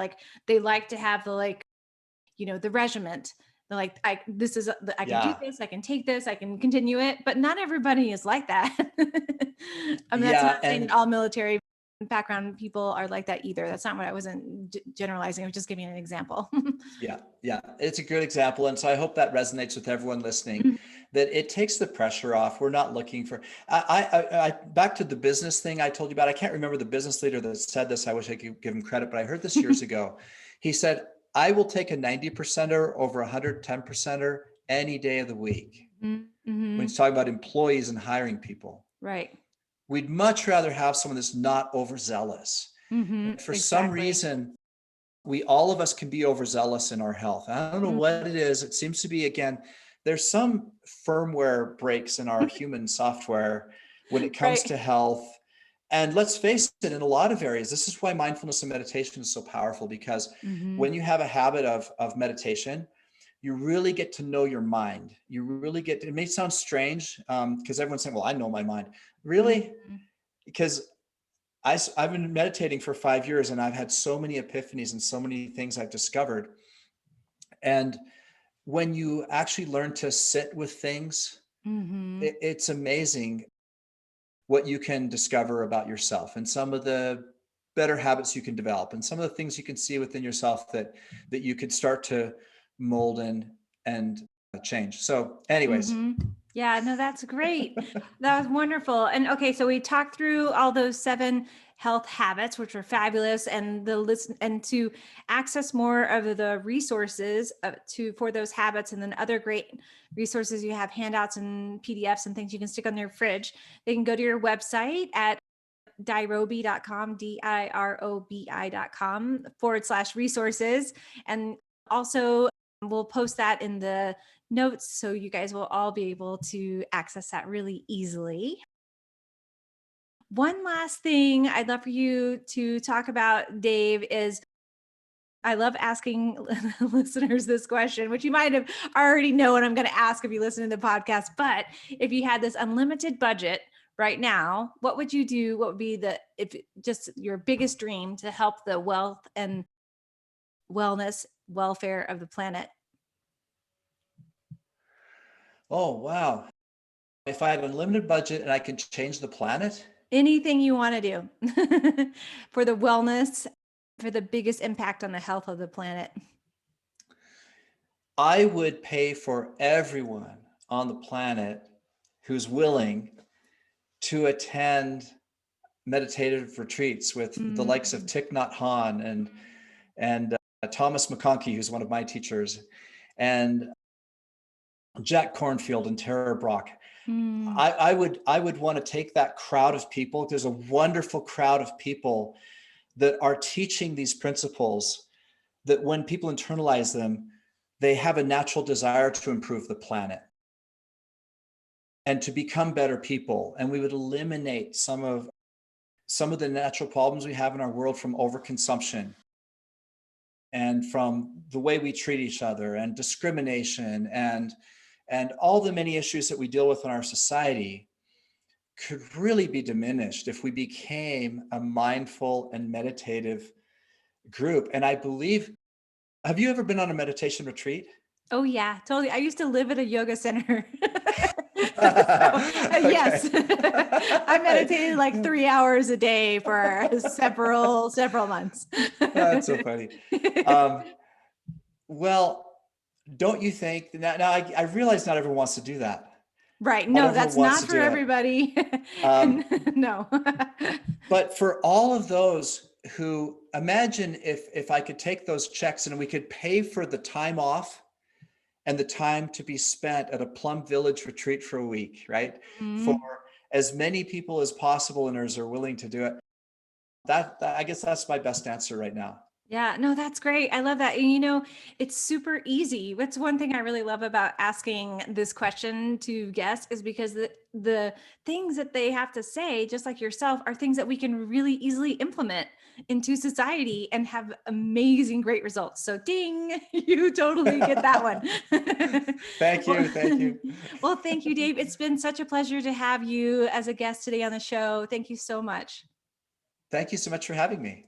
like to have the regiment. They're like, I can do this, I can take this, I can continue it, but not everybody is like that. I mean, that's not saying that all military background people are like that either. That's not what I wasn't generalizing. I was just giving an example. Yeah. It's a good example. And so I hope that resonates with everyone listening, that it takes the pressure off. We're not looking for, I back to the business thing I told you about. I can't remember the business leader that said this. I wish I could give him credit, but I heard this years ago. He said, I will take a 90%er over 110%er any day of the week. When he's talking about employees and hiring people. Right. We'd much rather have someone that's not overzealous. For some reason, all of us can be overzealous in our health. I don't know what it is. It seems to be, again, there's some firmware breaks in our human software when it comes to health. And let's face it, in a lot of areas, this is why mindfulness and meditation is so powerful, because when you have a habit of meditation, you really get to know your mind. You really it may sound strange because everyone's saying, well, I know my mind. Really? Because I've been meditating for 5 years and I've had so many epiphanies and so many things I've discovered. And when you actually learn to sit with things, it's amazing what you can discover about yourself and some of the better habits you can develop and some of the things you can see within yourself that you could start to mold and change. So anyways. Yeah, no, that's great. That was wonderful. And okay, so we talked through all those 7 health habits, which were fabulous, and to access more of the resources for those habits, and then other great resources. You have handouts and PDFs and things you can stick on their fridge. They can go to your website at dirobi.com, dirobi.com/resources. And also we'll post that in the notes so you guys will all be able to access that really easily. One last thing I'd love for you to talk about, Dave, is I love asking listeners this question, which you might have already know what I'm going to ask if you listen to the podcast. But if you had this unlimited budget right now, what would you do? What would be if just your biggest dream to help the wealth and wellness, welfare of the planet? Oh, wow. If I had an unlimited budget and I could change the planet, Anything you want to do for the wellness, for the biggest impact on the health of the planet. I would pay for everyone on the planet who's willing to attend meditative retreats with the likes of Mm, Thich Nhat Hanh and Thomas McConkie, who's one of my teachers, and Jack Cornfield and Tara Brock. mm, I would want to take that crowd of people. There's a wonderful crowd of people that are teaching these principles that when people internalize them, they have a natural desire to improve the planet and to become better people. And we would eliminate some of the natural problems we have in our world from overconsumption and from the way we treat each other and discrimination and all the many issues that we deal with in our society could really be diminished if we became a mindful and meditative group. And I believe, have you ever been on a meditation retreat? oh yeah, totally. I used to live at a yoga center. Okay. Yes, I meditated like 3 hours a day for several months. That's so funny. Um, well, don't you think now I realize not everyone wants to do that. Right. Not No, everyone that's wants not to for do it. everybody. Um, And no. but for all of those who imagine if I could take those checks and we could pay for the time off and the time to be spent at a Plum Village retreat for a week, right? For Mm. as many people as possible and as are willing to do it. That I guess that's my best answer right now. Yeah, no, that's great. I love that. And it's super easy. That's one thing I really love about asking this question to guests is because the things that they have to say, just like yourself, are things that we can really easily implement into society and have amazing, great results. So ding, you totally get that one. Thank Well, you. Thank you. well, thank you, Dave. It's been such a pleasure to have you as a guest today on the show. Thank you so much. Thank you so much for having me.